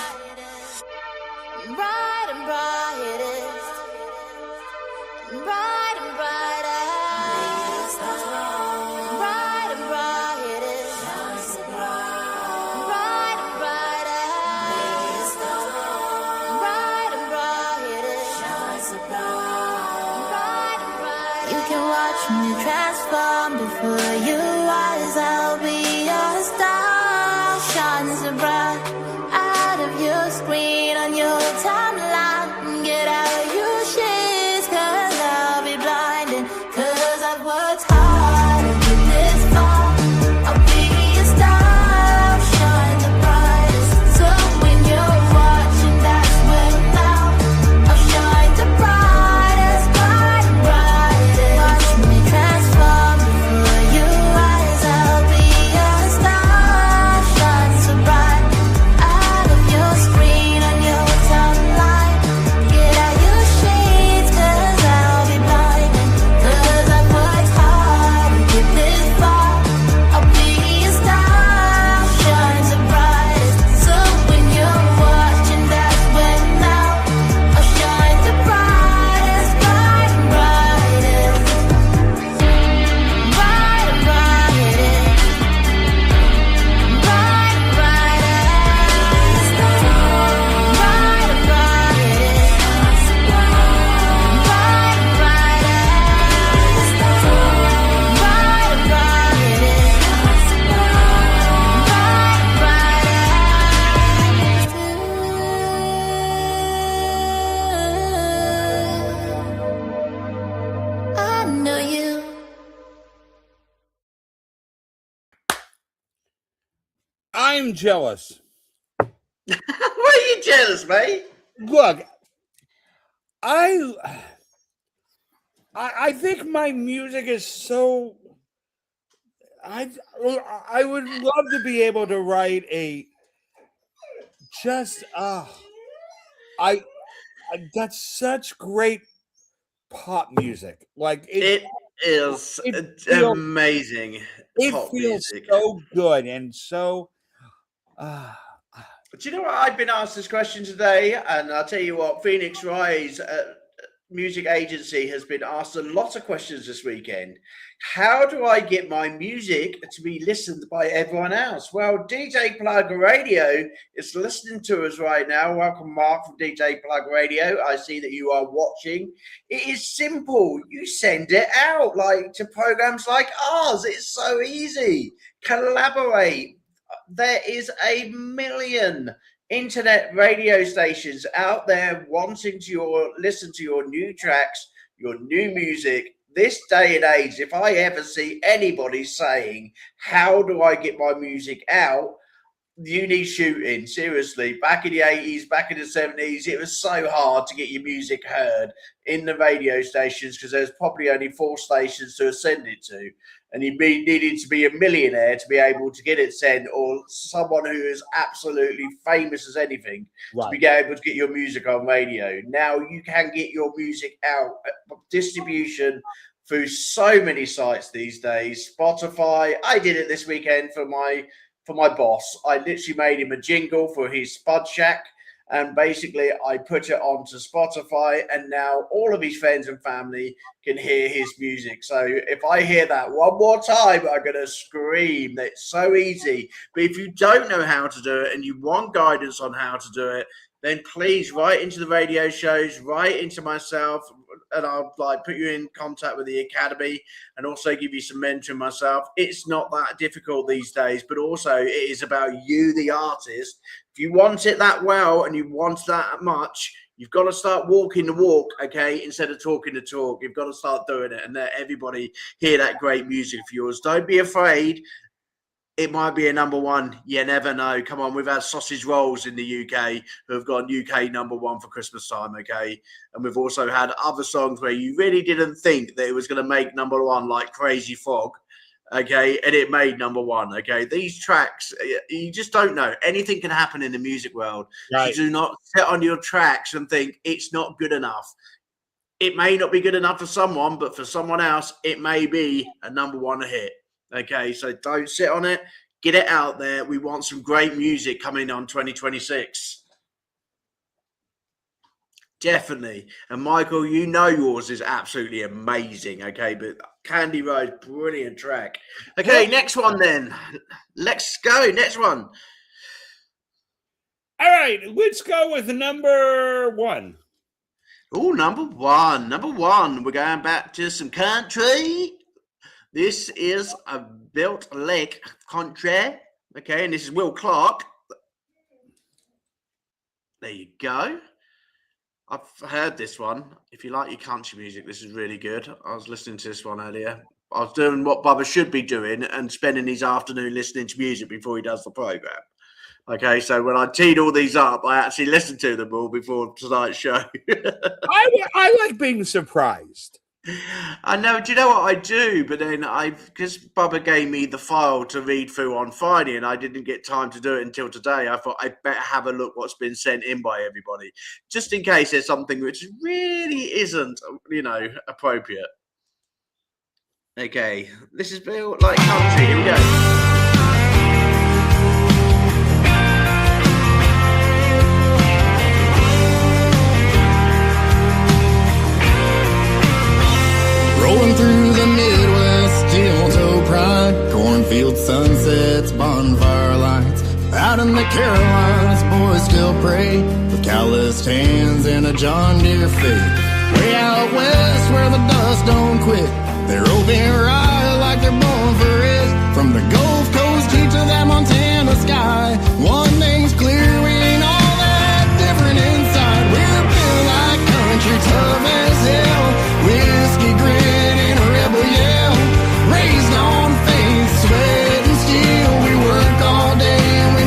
bright and brightest, bright and brightest, bright and brightest, bright and brightest, bright and brightest, bright and brightest. You can watch me transform before your eyes. I'll be a star, shine so bright out of your screen on your timeline. Get out your shades, 'cause I'll be blinded. 'Cause I've worked I'm jealous. Why are you jealous, mate? Look, I think my music is so. I would love to be able to write a just I that's such great pop music. Like It is it feels, amazing it pop feels music. so good and so. Do you know what? I've been asked this question today, and I'll tell you what, Phoenix Rise music agency has been asked a lot of questions this weekend. How do I get my music to be listened by everyone else? Well, DJ Plug Radio is listening to us right now. Welcome, Mark, from DJ Plug Radio. I see that you are watching. It is simple. You send it out like to programs like ours. It's so easy. Collaborate. There is 1 million internet radio stations out there wanting to listen to your new tracks, your new music. This day and age, if I ever see anybody saying, how do I get my music out? You need shooting. Seriously, back in the 80s, back in the 70s, it was so hard to get your music heard in the radio stations because there's probably only 4 stations to send it to. And you needed to be a millionaire to be able to get it sent, or someone who is absolutely famous as anything to be able to get your music on radio. Now you can get your music out, distribution through so many sites these days. Spotify. I did it this weekend for my boss. I literally made him a jingle for his Spud Shack. And basically, I put it onto Spotify, and now all of his friends and family can hear his music. So if I hear that one more time, I'm going to scream. It's so easy. But if you don't know how to do it and you want guidance on how to do it, then please write into the radio shows, write into myself, and I'll put you in contact with the academy and also give you some mentoring myself. It's not that difficult these days, but also it is about you, the artist. If you want it that well and you want that much, you've got to start walking the walk, okay, instead of talking the talk. You've got to start doing it and let everybody hear that great music of yours. Don't be afraid. It might be a number one. You never know. Come on, we've had Sausage Rolls in the UK who have got UK number one for Christmas time, okay? And we've also had other songs where you really didn't think that it was going to make number one, like Crazy Frog, okay? And it made number one, okay? These tracks, you just don't know. Anything can happen in the music world. Right. You do not sit on your tracks and think it's not good enough. It may not be good enough for someone, but for someone else, it may be a number one hit. Okay, so don't sit on it. Get it out there. We want some great music coming on 2026. Definitely. And Michael, you know yours is absolutely amazing. Okay, but Candy Rose, brilliant track. Okay, next one then. Let's go. Next one. All right, let's go with number 1. Oh, number one. Number 1. We're going back to some country. This is a Built Lake country, okay, and this is Will Clark. There you go. I've heard this one. If you like your country music, this is really good. I was listening to this one earlier. I was doing what Bubba should be doing and spending his afternoon listening to music before he does the program. Okay, so when I teed all these up, I actually listened to them all before tonight's show. I like being surprised. I know. Do you know what I do? But then because Bubba gave me the file to read through on Friday and I didn't get time to do it until today, I thought I'd better have a look what's been sent in by everybody, just in case there's something which really isn't, appropriate. Okay, this is Built Like Country. Here we go. Rolling through the Midwest, steel-toe pride, cornfield sunsets, bonfire lights. Out in the Carolinas, boys still pray with calloused hands and a John Deere faith. Way out west where the dust don't quit, they're roving right like they're born for it. From the Gulf Coast to that Montana sky, one thing's clear, we ain't all that different inside. We're built like country, tough as hell, whiskey grit and a rebel yell. Raised on faith, sweat and steel, we work all day and we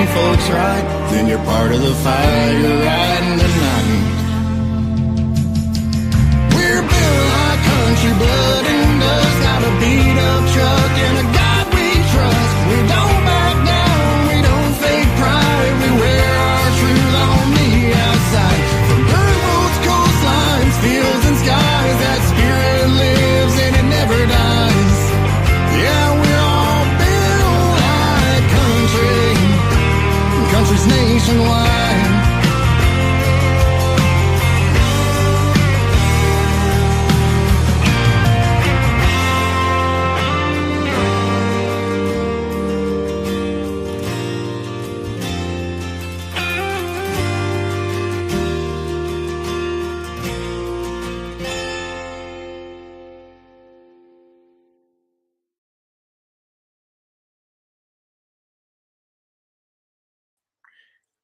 treating folks right, then you're part of the fight. You're riding tonight. We're built like country blood, and us got a beat up truck and a God we trust. We don't back down, we don't fake pride. We wear our truth on the outside. From dirt roads, coastlines, fields and skies, that spirit lives and it never dies. Yeah, we're all built like country, country's nationwide.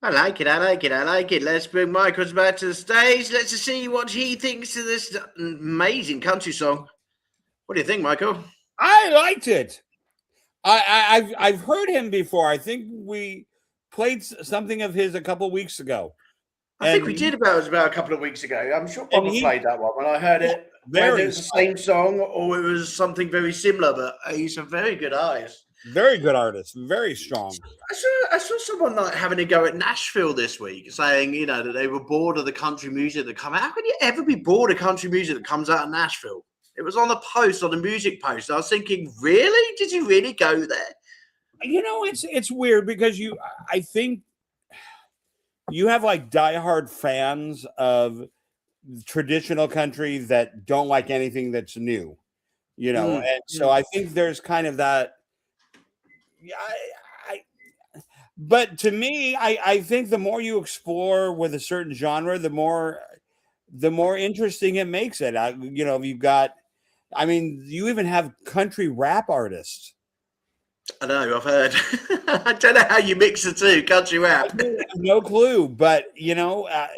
I like it, I like it, I like it. Let's bring Michael back to the stage. Let's just see what he thinks of this amazing country song. What do you think, Michael? I liked it. I've heard him before. I think we played something of his a couple weeks ago. I think we did about a couple of weeks ago. I'm sure Bob played that one when I heard it. Whether it was the same song or it was something very similar, but he's a very good artist. Very good artist, very strong. I saw someone like having a go at Nashville this week, saying, you know, that they were bored of the country music that come out. How can you ever be bored of country music that comes out of Nashville? It was on the post, on the music post. I was thinking, really? Did you really go there? You know, it's weird because I think you have like diehard fans of traditional country that don't like anything that's new, you know, and so I think there's kind of that. But to me, I think the more you explore with a certain genre, the more interesting it makes it. You know, you've got, I mean, you even have country rap artists. I know, I've heard. I don't know how you mix the two, country rap. No clue, but you know, I'm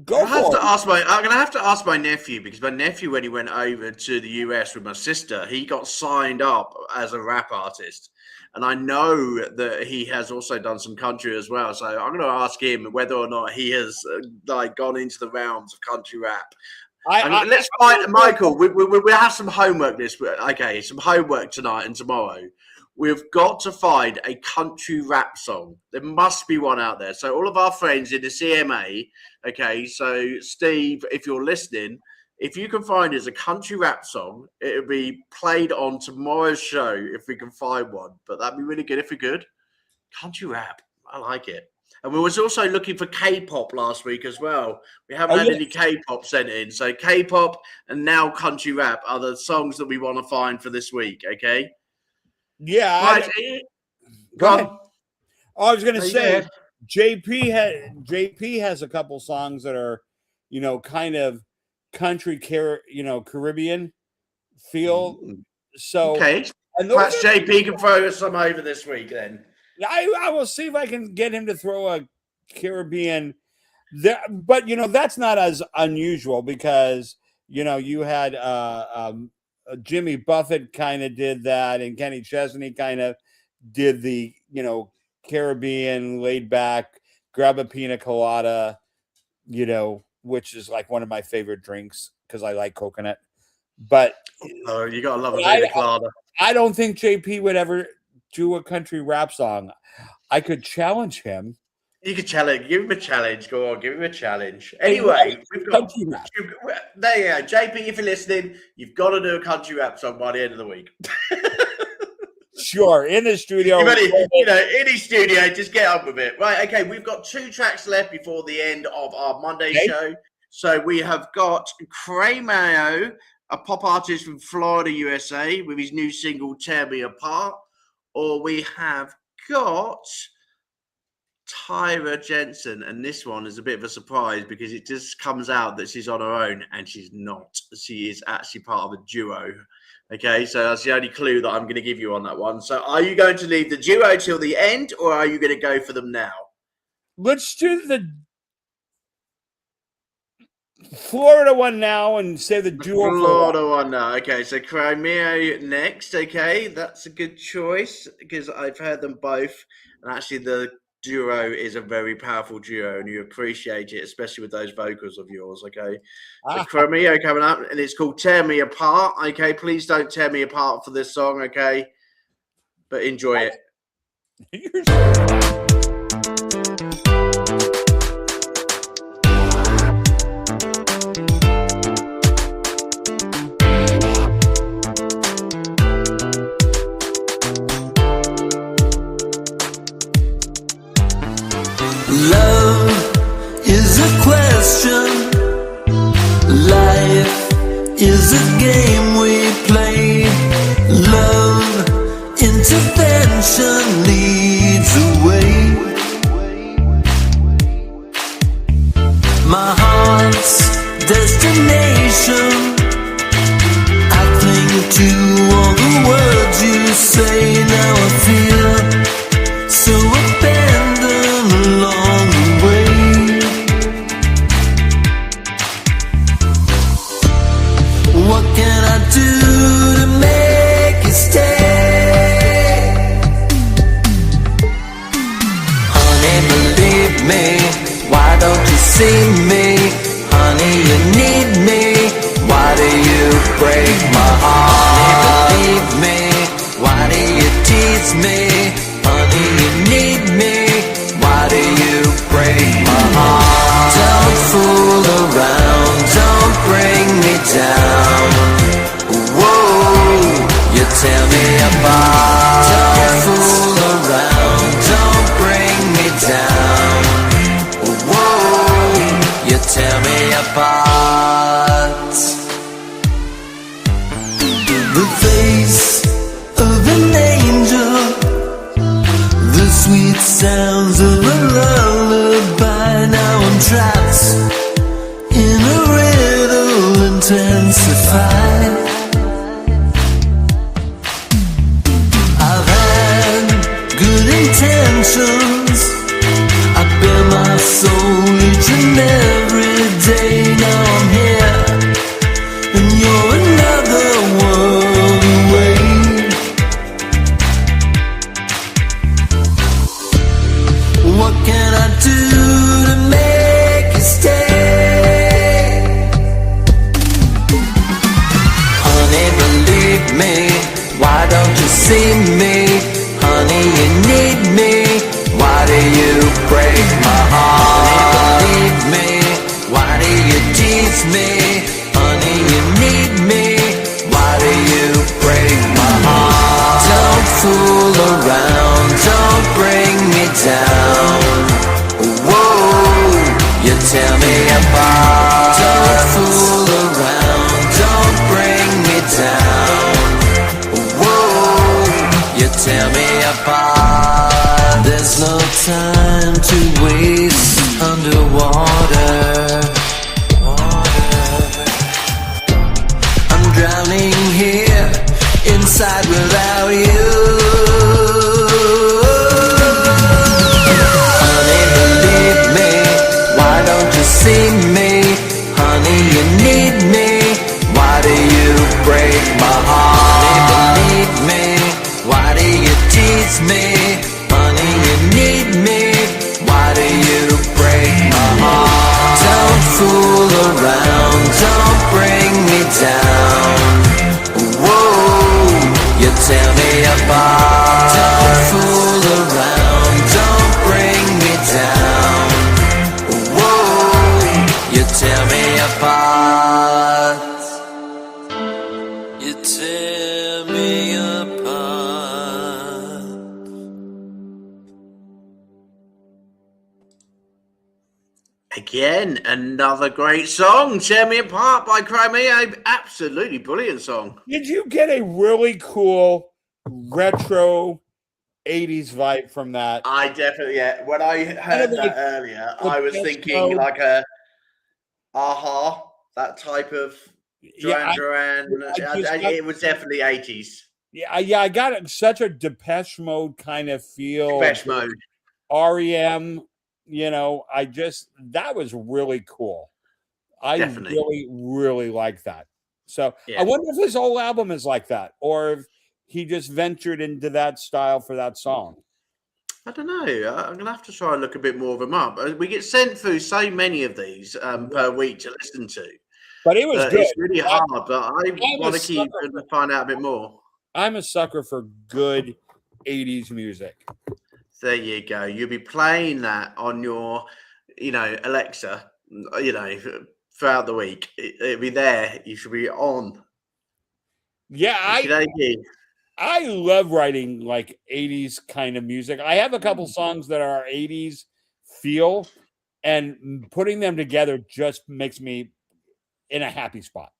going to have to ask my nephew, because my nephew, when he went over to the US with my sister, he got signed up as a rap artist. And I know that he has also done some country as well. So I'm going to ask him whether or not he has like gone into the realms of country rap. Let's find Michael. We have some homework this week. Okay, some homework tonight and tomorrow. We've got to find a country rap song. There must be one out there. So all of our friends in the CMA, okay, so Steve, if you're listening, if you can find us a country rap song, it'll be played on tomorrow's show if we can find one. But that'd be really good if we could. Country rap. I like it. And we was also looking for K-pop last week as well. We haven't had any K-pop sent in. So K-pop and now country rap are the songs that we want to find for this week, okay? Yeah. Right. Go ahead. Oh, I was going to say, JP has a couple songs that are, you know, kind of country, Caribbean feel. So, okay. Perhaps JP can throw us some over this week then. I will see if I can get him to throw a Caribbean there, but you know, that's not as unusual because, you know, you had Jimmy Buffett kind of did that, and Kenny Chesney kind of did the, you know, Caribbean laid back, grab a pina colada, you know, which is like one of my favorite drinks because I like coconut. But you gotta love a pina colada. I don't think JP would ever do a country rap song. I could challenge him. You could challenge. Give him a challenge. Go on, give him a challenge. Anyway, we've got country rap. There you go, JP. If you're listening, you've got to do a country rap song by the end of the week. Sure, in the studio. You know, in his studio, just get on with it. Right, okay, we've got 2 tracks left before the end of our Monday show. So we have got Cray Mayo, a pop artist from Florida, USA, with his new single, Tear Me Apart. Or we have got Tyra Jensen, and this one is a bit of a surprise because it just comes out that she's on her own, and she's not. She is actually part of a duo. Okay, so that's the only clue that I'm going to give you on that one. So are you going to leave the duo till the end, or are you going to go for them now? Let's do the... Florida one now and say the duo. Florida one now. Okay, so Crimea next. Okay, that's a good choice because I've heard them both, and actually the duo is a very powerful duo, and you appreciate it, especially with those vocals of yours. Okay, so Crimea coming up, and it's called "Tear Me Apart." Okay, please don't tear me apart for this song. Okay, but enjoy it. Love is a question. Life is a game we play. Love intervention leads the way. My heart's destination. I cling to all the words you say. Now I feel so abandoned along the way. What can I do to make you stay? Honey, believe me, why don't you see me? Honey, you need me, why do you break my heart? Honey, believe me, why do you tease me? Honey, you need me, why do you break my heart? Don't fool around, don't bring me down. Whoa, you tear me apart. Don't fool around, don't bring me down. Whoa, you tear me apart. The face of an angel, the sweet sounds of a lullaby. Now I'm trapped in a riddle intensified. I've had good intentions, I bear my soul each and every day. Now I'm here and you're another world away. What can I do to make you stay? Honey, believe me, why don't you see me? Honey, you need me, why do you break my heart? Honey, believe me, why do you tease me? Honey, you need me, why do you break my heart? Don't fool around, don't bring me down. Whoa, you tear me apart. Don't fool around, don't bring me down. Whoa, you tear me apart. There's no time to waste underwater. I'm drowning here inside without you. Honey, believe me, why don't you see me? Honey, you need me, why do you break my heart? Honey, believe me, why do you tease me? Honey, you need me, why do you break my heart? Don't fool around, don't bring me down. Whoa, you tear me apart. Don't fool around, don't bring me down. Whoa, you tear me apart. You tear me apart. Again, another great song, "Tear Me Apart" by Crimea. Absolutely brilliant song. Did you get a really cool retro 80s vibe from that? I definitely, yeah. When I heard that earlier, I was thinking like a Aha, that type of Duran Duran. It was definitely 80s. Yeah, I got such a Depeche Mode kind of feel. Depeche Mode. REM, that was really cool. I Definitely. really, really like that. So Yeah. I wonder if his whole album is like that, or if he just ventured into that style for that song. I don't know. I'm gonna have to try and look a bit more of them up. We get sent through so many of these per week to listen to, But it was that good. it's really hard. But I I'm a want to keep sucker and find out a bit more. I'm a sucker for good 80s music. There you go. You'll be playing that on your, Alexa, throughout the week. It'll be there. You should be on. Yeah, Okey-dokey. I love writing like 80s kind of music. I have a couple songs that are 80s feel, and putting them together just makes me in a happy spot.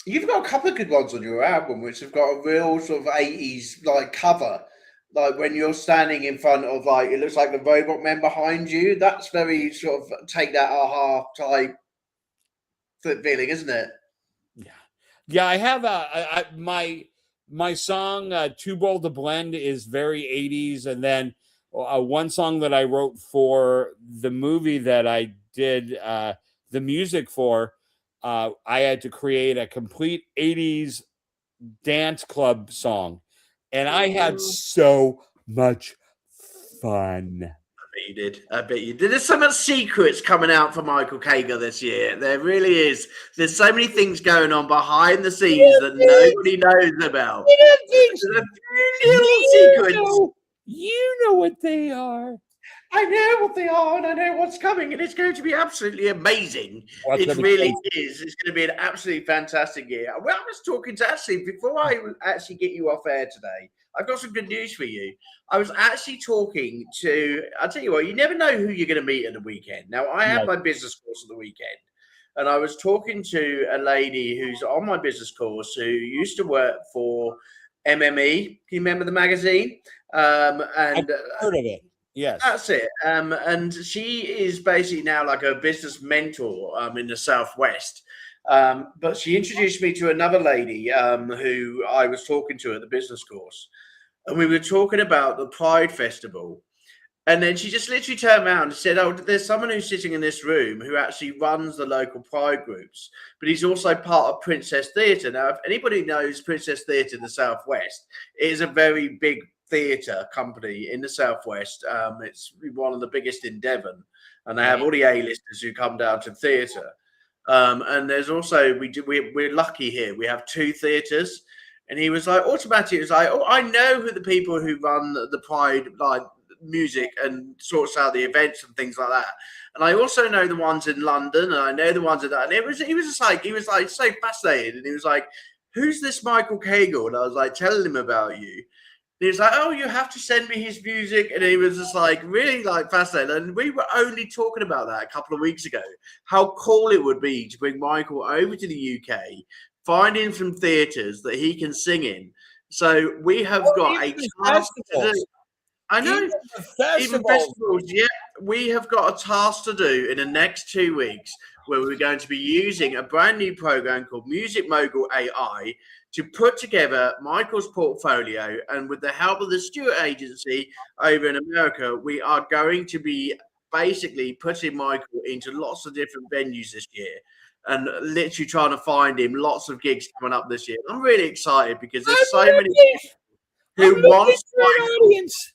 You've got a couple of good ones on your album, which have got a real sort of 80s like cover. Like when you're standing in front of like it looks like the Robot Men behind you. That's very sort of take that aha type feeling, isn't it? Yeah, I have my song Too Bold to Blend is very 80s, and then one song that I wrote for the movie that I did the music for, I had to create a complete 80s dance club song, and I had so much fun. You did. I bet you did. There's so much secrets coming out for Michael Cagle this year. There really is. There's so many things going on behind the scenes that nobody knows about. Little secrets. You know what they are. I know what they are, and I know what's coming, and it's going to be absolutely amazing. It really is. It's going to be an absolutely fantastic year. Well, I was talking to before I actually get you off air today, I've got some good news for you. I was actually talking to, I'll tell you what, you never know who you're going to meet at the weekend. Now, I have my business course at the weekend, and I was talking to a lady who's on my business course who used to work for MME. Can you remember the magazine? I've heard of it. Yes. That's it. And she is basically now like a business mentor in the Southwest. But she introduced me to another lady who I was talking to at the business course. And we were talking about the Pride Festival. And then she just literally turned around and said, oh, there's someone who's sitting in this room who actually runs the local Pride groups, but he's also part of Princess Theatre. Now, if anybody knows Princess Theatre in the Southwest, it is a very big theatre company in the Southwest. It's one of the biggest in Devon, and they have all the A-listers who come down to theatre. And there's also, we're lucky here. We have 2 theatres. And he was like, automatically, it was like, oh, I know who the people who run the Pride, like, music and sorts out the events and things like that, and I also know the ones in London, and I know the ones in that. And he was so fascinated, and he was like, "Who's this Michael Cagle?" And I was like, telling him about you. And he was like, "Oh, you have to send me his music," and he was just like really like fascinated. And we were only talking about that a couple of weeks ago. How cool it would be to bring Michael over to the UK, find him some theatres that he can sing in. So we have got a task to do. I know. Even festivals, yeah. We have got a task to do in the next 2 weeks where we're going to be using a brand new program called Music Mogul AI to put together Michael's portfolio. And with the help of the Stewart Agency over in America, we are going to be basically putting Michael into lots of different venues this year and literally trying to find him lots of gigs coming up this year. I'm really excited because there's so many people who want an audience.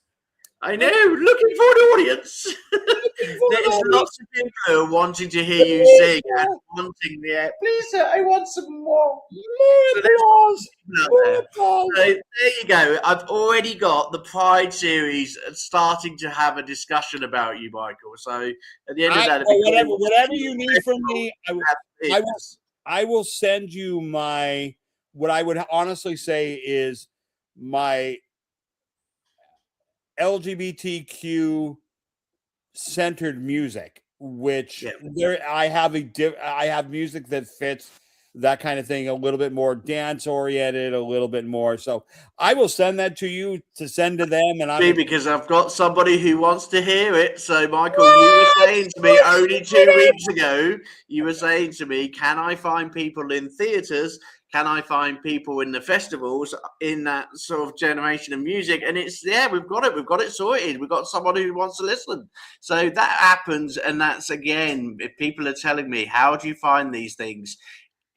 I know, looking for an audience. There's lots of people who are wanting to hear you sing and wanting the please, sir, I want some more. So there you go. I've already got the Pride series starting to have a discussion about you, Michael. So at the end of that, whatever you need from me, I will send you my, what I would honestly say is my LGBTQ centered music, which I have music that fits that kind of thing, a little bit more dance oriented, a little bit more. So I will send that to you to send to them. And because I've got somebody who wants to hear it. So Michael, you were saying to me only 2 weeks ago, you were saying to me, can I find people in theatres Can I find people in the festivals in that sort of generation of music? And it's, we've got it sorted. We've got someone who wants to listen. So that happens. And that's, again, if people are telling me, how do you find these things?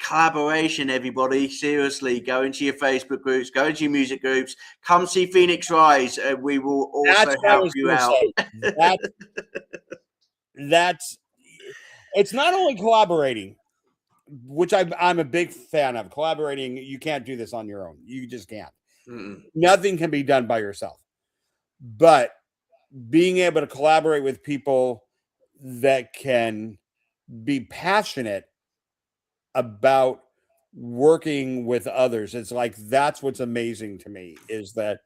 Collaboration, everybody. Seriously, go into your Facebook groups, go into your music groups, come see Phoenix Rise. We will also help you out. That's it's not only collaborating, which I'm a big fan of. Collaborating, you can't do this on your own. You just can't. Nothing can be done by yourself. But being able to collaborate with people that can be passionate about working with others, it's like that's what's amazing to me, is that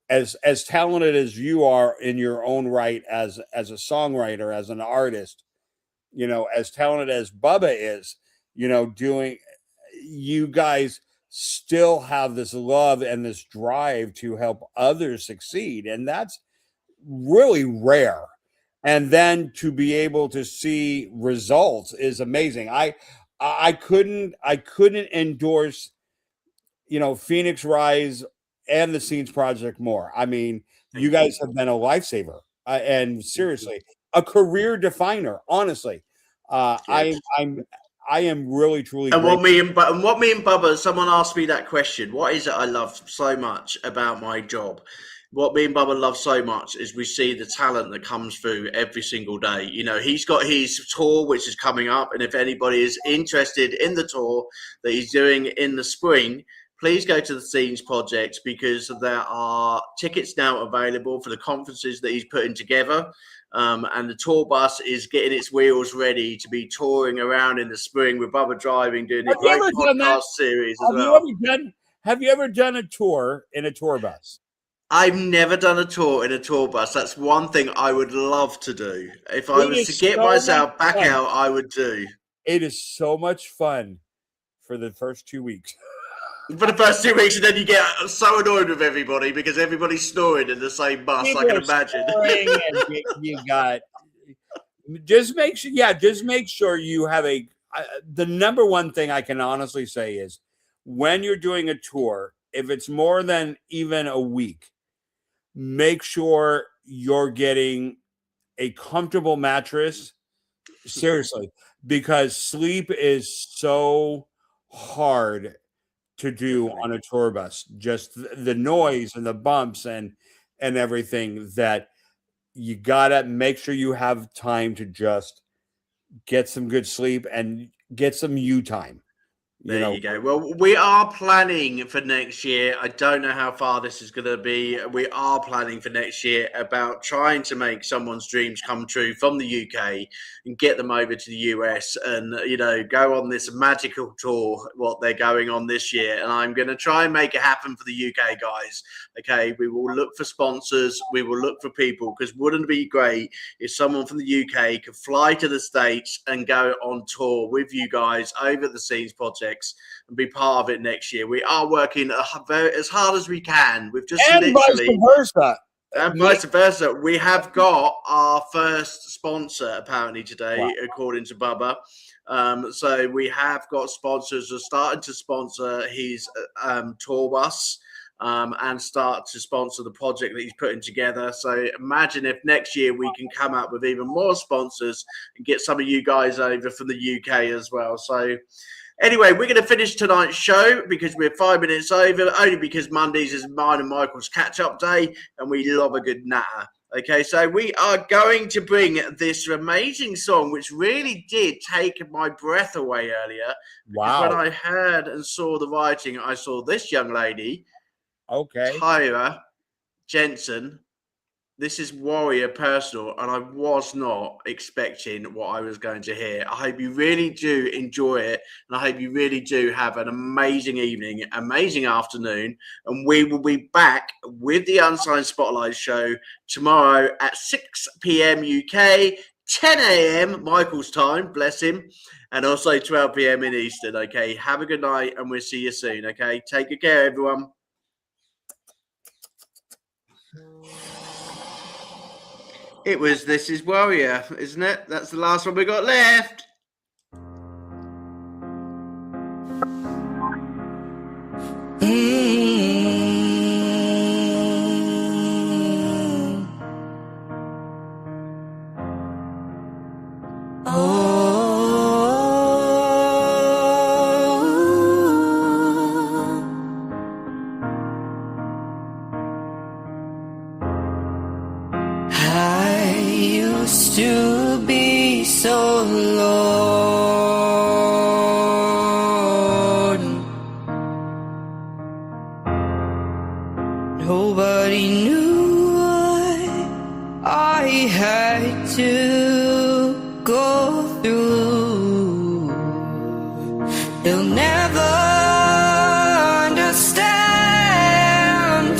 as talented as you are in your own right as a songwriter, as an artist, as talented as Bubba is, you guys still have this love and this drive to help others succeed, and that's really rare. And then to be able to see results is amazing. I couldn't endorse Phoenix Rise and the Scenes Project more. I mean, you guys have been a lifesaver, and seriously, a career definer. Honestly, I am really truly. And what me and Bubba, someone asked me that question. What is it I love so much about my job? What me and Bubba love so much is we see the talent that comes through every single day. He's got his tour, which is coming up. And if anybody is interested in the tour that he's doing in the spring, please go to the Scenes Project, because there are tickets now available for the conferences that he's putting together. And the tour bus is getting its wheels ready to be touring around in the spring with Bubba driving, doing a great podcast series as well. Have you ever done a tour in a tour bus? I've never done a tour in a tour bus. That's one thing I would love to do. If I was to get myself back out, I would do. It is so much fun for the first 2 weeks. For the first 2 weeks, and then you get so annoyed with everybody because everybody's snoring in the same bus. People I can imagine. You got just make sure you have the number one thing I can honestly say is, when you're doing a tour, if it's more than even a week, make sure you're getting a comfortable mattress. Seriously, because sleep is so hard to do on a tour bus. Just the noise and the bumps and everything, that you gotta make sure you have time to just get some good sleep and get some you time. There you go. Well, we are planning for next year. I don't know how far this is going to be. We are planning for next year about trying to make someone's dreams come true from the UK and get them over to the US and, go on this magical tour, what they're going on this year. And I'm going to try and make it happen for the UK guys. Okay. We will look for sponsors. We will look for people, because wouldn't it be great if someone from the UK could fly to the States and go on tour with you guys over the Scenes Project and be part of it next year. We are working as hard as we can. We've just vice versa. We have got our first sponsor apparently today, according to Bubba. So we have got sponsors who are starting to sponsor his tour bus. And start to sponsor the project that he's putting together. So imagine if next year we can come up with even more sponsors and get some of you guys over from the UK as well. So anyway, we're going to finish tonight's show because we're 5 minutes over, only because Mondays is mine and Michael's catch-up day, and we love a good natter. Okay, so we are going to bring this amazing song, which really did take my breath away earlier. Wow. When I heard and saw the writing, I saw this young lady, Tyra Jensen. This is Warrior Personal, and I was not expecting what I was going to hear. I hope you really do enjoy it, and I hope you really do have an amazing evening, amazing afternoon, and we will be back with the Unsigned Spotlight Show tomorrow at 6 p.m. UK, 10 a.m. Michael's time, bless him, and also 12 p.m. in Eastern, okay? Have a good night, and we'll see you soon, okay? Take good care, everyone. It was This Is Warrior, isn't it? That's the last one we got left. I used to be so alone. Nobody knew what I had to go through. They'll never understand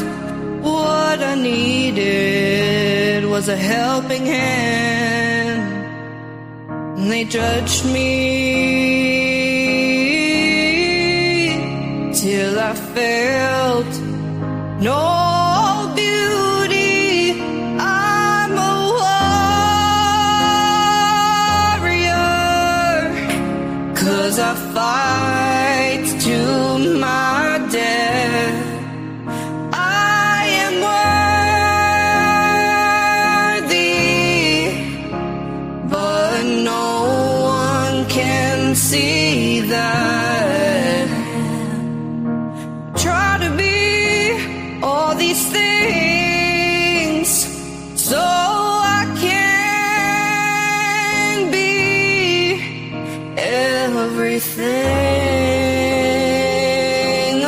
what I needed was a helping hand. And they judged me till I felt no beauty. I'm a warrior, 'cause I fight to my death. I am worthy, but no one can see that. Try to be all these things so I can be everything. Oh,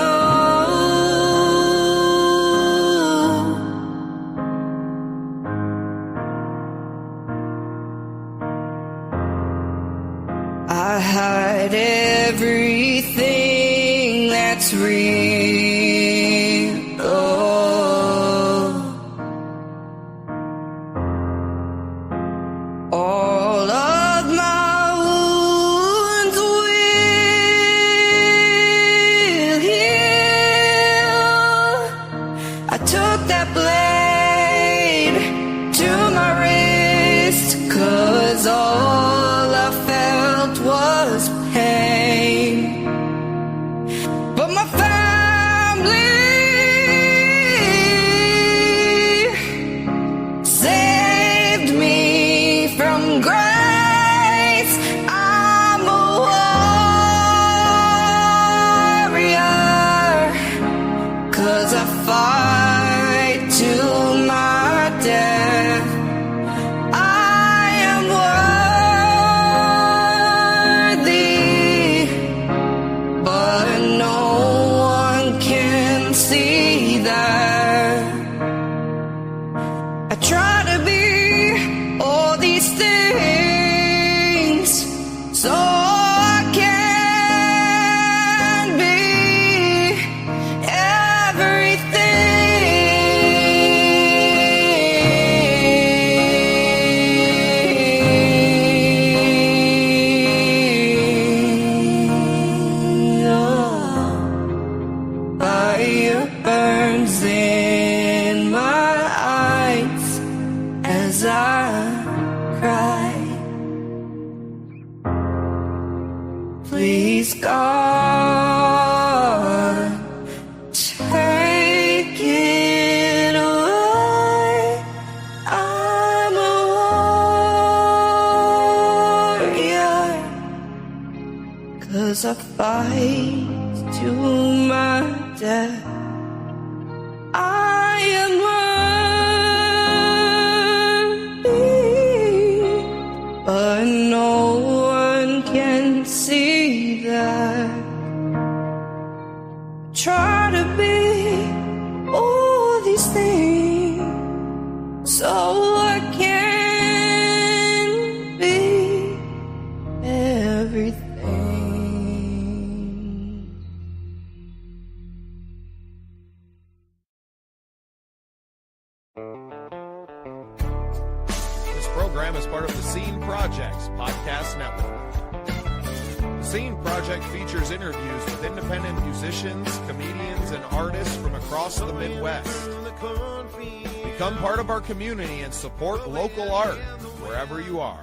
I hide everything that's real. All of my wounds will heal. I took that blade to my wrist, 'cause all I felt was pain. But my family saved me from grace. I'm a warrior, 'cause I fight to my death. I am worthy, but no one can see that. I try to be all these things so I can be everything. Oh. Fire burns in my eyes as I cry. Please, God, take it away. I'm a warrior, 'cause I fight to my death. I am worthy, but no one can see that. Try to be all these things so I can be everything. This program is part of the Scene Projects Podcast Network. The Scene Project features interviews with independent musicians, comedians, and artists from across the Midwest. Become part of our community and support local art wherever you are.